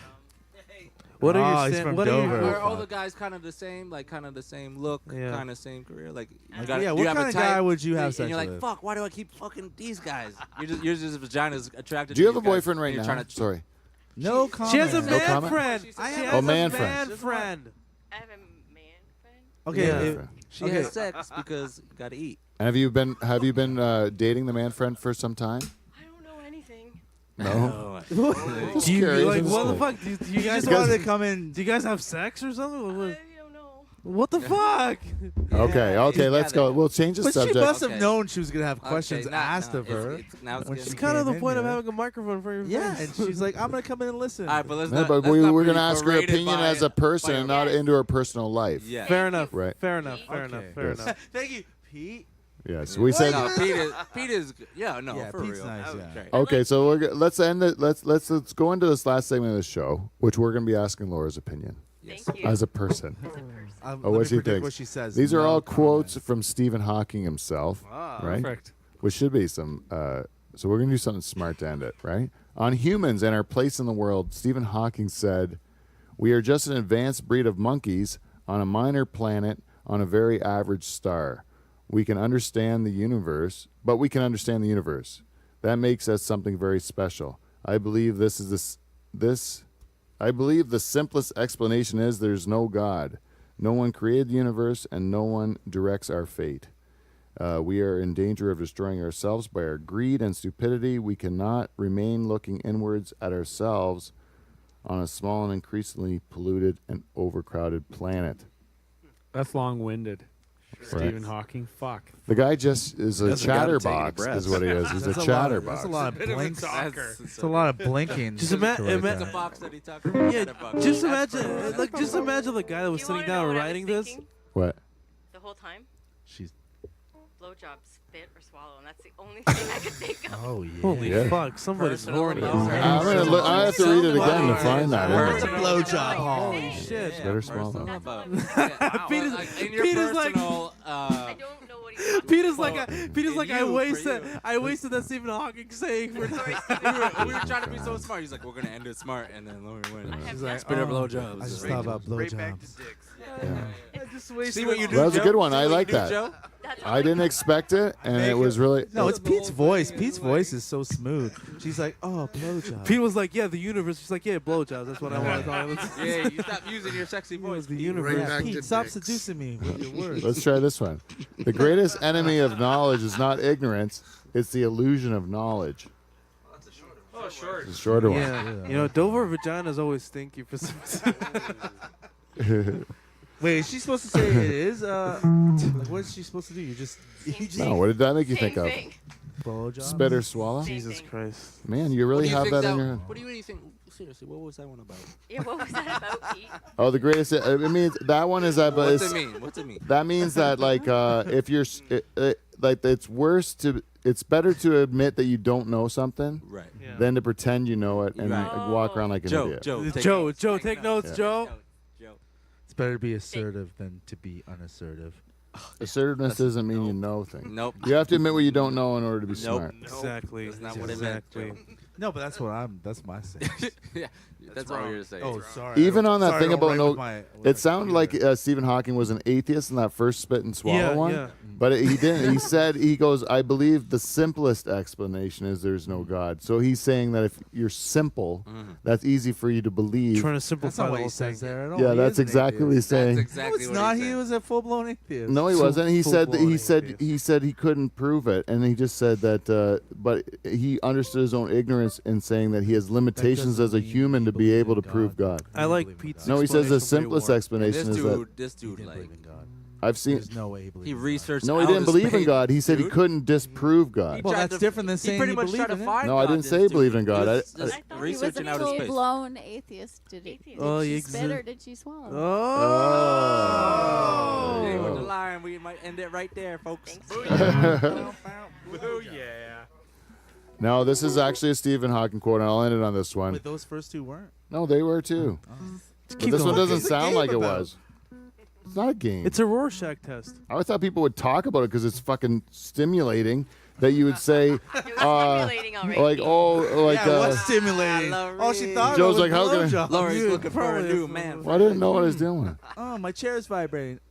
What are
Oh,
your
he's
stand-
from
what are
Dover.
your,
Are all the guys kind of the same? Like kind of the same look,
Yeah.
kind of same career? Like, you
Like,
gotta-
yeah,
do
what
you have a
kind of
type?
guy would you have
And
sex
you're like,
with?
fuck, why do I keep fucking these guys? You're just vagina's attracted
Do you
to
have a
these guys,
boyfriend right
and you're
now?
trying to
Sorry.
No comment.
She has a
No
man
comment?
friend.
I
She
have
has
a man
a
friend.
man friend.
I have a man friend.
Okay.
Yeah.
She
Okay.
has sex because you gotta eat.
And have you been dating the man friend for some time?
I don't know anything.
No.
Do you
Curious,
like
I'm
what the
just
fuck? Do you guys
just
You guys-
wanted to come in.
do you guys have sex or something?
I don't know.
What the fuck?
Okay, let's go. We'll change the
But
subject.
she must have
Okay.
known she was gonna have questions
Okay,
asked of her.
Now it's
when
getting
she
It's kind of
came
the
in
point of
here.
having a microphone for your
Yeah,
face.
and she's like, I'm gonna come in and listen.
All right, but let's
No,
not.
but
let's
we're
not
going
be
to ask her
berated
opinion
by-
as a person
by-
and not into her personal life.
Yeah.
Fair enough.
Right.
Fair enough. Fair
Okay.
enough. Fair
Yes.
enough.
Thank you, Pete.
Yes, we said.
No, Pete is. Yeah, no,
Yeah,
for
Pete's
real.
nice,
That was
yeah.
great.
Okay, so let's end it. Let's go into this last segment of the show, which we're going to be asking Laura's opinion
Thank you.
as a person.
Let
what
me
she
predict
thinks.
what she says.
These are
No
all
comment.
quotes from Stephen Hawking himself, right?
Perfect.
Which should be some. So we're going to do something smart to end it, right? On humans and our place in the world, Stephen Hawking said, "We are just an advanced breed of monkeys on a minor planet on a very average star. We can understand the universe, but we can understand the universe. That makes us something very special. I believe I believe the simplest explanation is there's no God. No one created the universe, and no one directs our fate. We are in danger of destroying ourselves by our greed and stupidity. We cannot remain looking inwards at ourselves on a small and increasingly polluted and overcrowded planet."
That's long-winded.
Right.
Stephen Hawking. Fuck.
The guy just is a
Doesn't gotta take any
chatterbox,
breaths.
is what he is. He's a
That's
chatterbox.
a lot of
Bit of a
blinks.
talker.
It's a lot of blinking.
Just
to write
imagine.
that.
The box that he talked about.
Yeah,
Chatterbox.
just
That's
imagine,
perfect.
like, just imagine the guy that was
You
sitting
wanna know
down
what I was
writing this.
thinking
What?
The whole time?
She's.
Blowjob, spit, or swallow, and that's the only thing I could think of.
Oh yeah.
Holy
Yeah.
fuck, somebody's
Personal
horny.
love.
I have to read it again to find that.
Where's
Isn't
the
it?
blowjob?
Holy shit.
It's better swallow.
Personal
That's all
about-
I'm thinking.
Wow,
Peter's-
like, in your
Peter's like-
personal,
I don't know what he's talking
Peter's
about.
like,
in
I
you, for
wasted,
you.
I wasted that Stephen Hawking saying for.
Sorry,
we were trying to be so smart. He's like, we're gonna end it smart, and then Lauren went.
I have
He's
nothing.
like, spit or blowjobs.
I just thought about blowjobs.
I just wasted.
See what you do,
That was a
Joe?
good one.
See
I
what you
like
do,
that.
Joe?
That's
I didn't expect it, and it was really.
No, it's Pete's voice. Pete's voice is so smooth. She's like, oh, blowjob.
Pete was like, yeah, the universe. She's like, yeah, blowjobs. That's what I want to talk about.
Yeah, you stop using your sexy voice.
The
Pete.
universe.
Right back
Pete,
to
stop
dicks.
seducing me with your words.
Let's try this one. The greatest enemy of knowledge is not ignorance; it's the illusion of knowledge.
Oh, short.
It's a shorter one.
Yeah, you know, Dover vaginas always stinky for some reason.
Wait, is she supposed to say it is? Like, what is she supposed to do? You just
No, what did that make you think
Same
of?
thing.
blowjob?
Spit or swallow?
Same
Jesus
thing.
Christ.
Man, you really have that in your head.
What do you think? Seriously, what was that one about?
Yeah, what was that about, Pete?
Oh, the greatest. I mean, that one is that. But
What's
it's,
it mean? What's it mean?
that means that like if you're like it's worse to. It's better to admit that you don't know something
Right.
Yeah.
than to pretend you know it and
Right.
like, walk around like an
Joe,
idiot.
Joe, take
Joe,
notes.
Joe, take notes,
Yeah.
Joe.
Joe.
It's better to be assertive than to be unassertive.
Assertiveness doesn't mean you know things.
Nope.
You have to admit what you don't know in order to be
Nope.
smart.
Exactly.
That's not what it meant,
exactly.
Joe.
No, but that's what I'm. That's my saying.
Yeah, that's all you're saying.
Oh, sorry.
Even on that
Sorry,
thing
I don't
about
write
no,
with my- with
it
my
sounded like
computer.
Stephen Hawking was an atheist in that first spit and swallow
Yeah,
one.
yeah.
But he didn't. He said, he goes, I believe the simplest explanation is there's no God. So he's saying that if you're simple, that's easy for you to believe.
Trying to
That's
simplify
not
the
what
whole
he says
thing.
there at all.
Yeah,
He
that's
is an
exactly what he's
atheist.
saying.
That's exactly
No, it's
what
not.
he
He
said.
was a full-blown atheist.
No, he wasn't. He said
full-blown
he said
atheist.
he said he couldn't prove it, and he just said that. But he understood his own ignorance in saying that he has limitations
doesn't
as a
mean
human
he
to be
believes
able to
in
prove God.
I like
believe in
Pete's.
God.
No, he says the
explanation way
simplest
more.
And
explanation
this
is that
dude, this
He
dude,
didn't
like,
believe in God.
I've seen.
There's no way he believes
he
in God.
researched.
No, he
out
didn't
his
believe in
page-
God. He said he
Dude,
couldn't disprove God.
Well,
tried
that's
to-
different than
he
saying
pretty
he
much
believed
tried to
in it.
find
No, I
God,
didn't
this
say
dude.
believe in God.
He was
I
just
thought he was
researching
a
out his space.
Full-blown atheist. Did it?
Atheist.
Oh,
Did
you
she spit
exi-
or did she swallow?
Oh.
Hey, with the line, we might end it right there, folks.
Thanks.
Oh, yeah.
No, this is actually a Stephen Hawking quote, and I'll end it on this one.
Wait, those first two weren't.
No, they were too. But
Keep
this one
going.
doesn't
What's the
sound
game
like it
about?
was. It's not a game.
It's a Rorschach test.
I thought people would talk about it because it's fucking stimulating. That you would say,
It was stimulating already.
like, oh, like,
Yeah, what's stimulating? All she thought
Joe's
about was
like, how can I-
blowjob.
Laurie's
You
looking for a
probably
new
have-
man.
well, I didn't know what I was doing.
Oh, my chair's vibrating.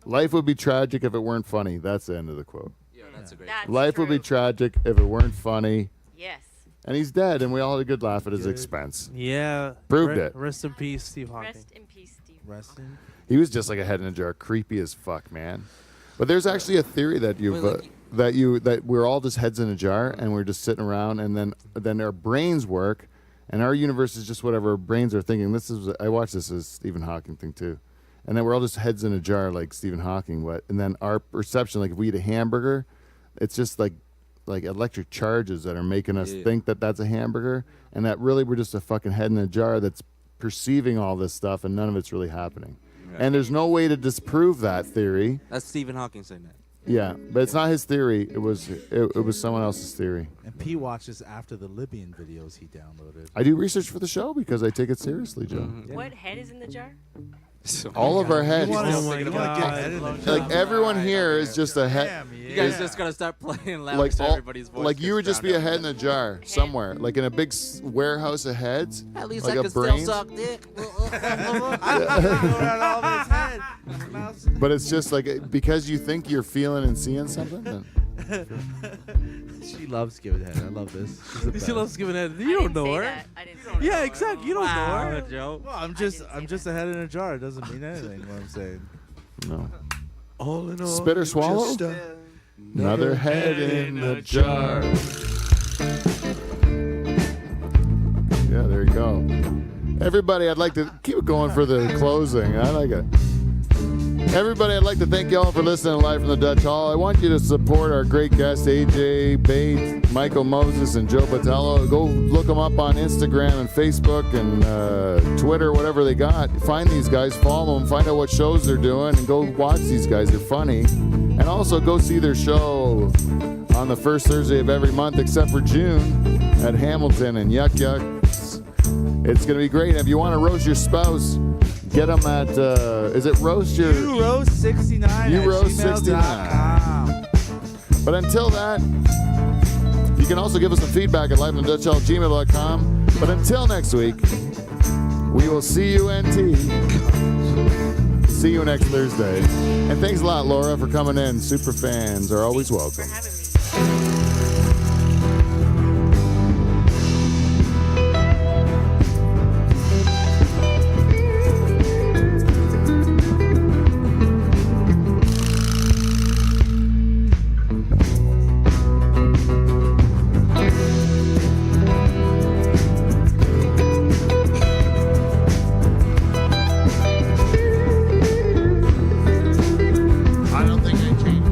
Life would be tragic if it weren't funny. That's the end of the quote.
Yeah, that's a great.
That's
Life would be
true.
tragic if it weren't funny.
Yes.
And he's dead, and we all had a good laugh at his
Good.
expense.
Yeah.
Proved it.
Rest in peace, Steve Hawking.
Rest in peace, Steve.
Resting.
He was just like a head in a jar, creepy as fuck, man. But there's actually a theory that you've
Well, like-
that we're all just heads in a jar, and we're just sitting around, and then our brains work, and our universe is just whatever our brains are thinking. I watched this as Stephen Hawking thing too, and then we're all just heads in a jar like Stephen Hawking. And then our perception, like if we eat a hamburger, it's just like electric charges that are making us think that that's a hamburger, and that really we're just a fucking head in a jar that's perceiving all this stuff, and none of it's really happening. And there's no way to disprove that theory.
That's Stephen Hawking saying that.
Yeah, but it's not his theory. It was someone else's theory.
And P watches after the Libyan videos he downloaded.
I do research for the show because I take it seriously, Joe.
What head is in the jar?
All of our heads.
Oh my God.
Like everyone here is just a head.
You guys just gotta start playing loud so everybody's voice.
Like you would
gets
just be a
drowned
head in a jar somewhere, like in a big warehouse of heads.
At least
like
I
a
can
brain.
still suck dick.
But it's just like because you think you're feeling and seeing something. Then
She loves giving head. I love this.
She loves giving head. You don't know her. Yeah, exactly. You don't know her.
Joe.
Well, I'm just a head in a jar. It doesn't mean anything. What I'm saying.
no.
All in all,
Spit or swallow?
just
Another head in the jar. Yeah, there you go. Everybody, I'd like to keep it going for the closing. I like it. Everybody, I'd like to thank you all for listening to Live from the Dutch Hall. I want you to support our great guests, AJ Bate, Michael Moses, and Joe Botelho. Go look them up on Instagram and Facebook and Twitter, whatever they got. Find these guys, follow them, find out what shows they're doing, and go watch these guys. They're funny. And also go see their show on the first Thursday of every month, except for June, at Hamilton and Yuck Yuck. It's going to be great. If you want to roast your spouse, get them at, is it roast your...
Roast69.
You roast 69. But until that, you can also give us some feedback at liveandthedutchhall@gmail.com. But until next week, we will see you, NT. See you next Thursday. And thanks a lot, Laura, for coming in. Super fans are always welcome.
I don't think I changed.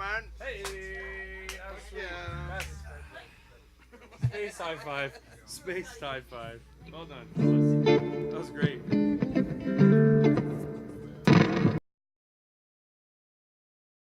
man.
Hey, that was sweet.
Yeah.
Space high five. Space high five. Well done. That was great.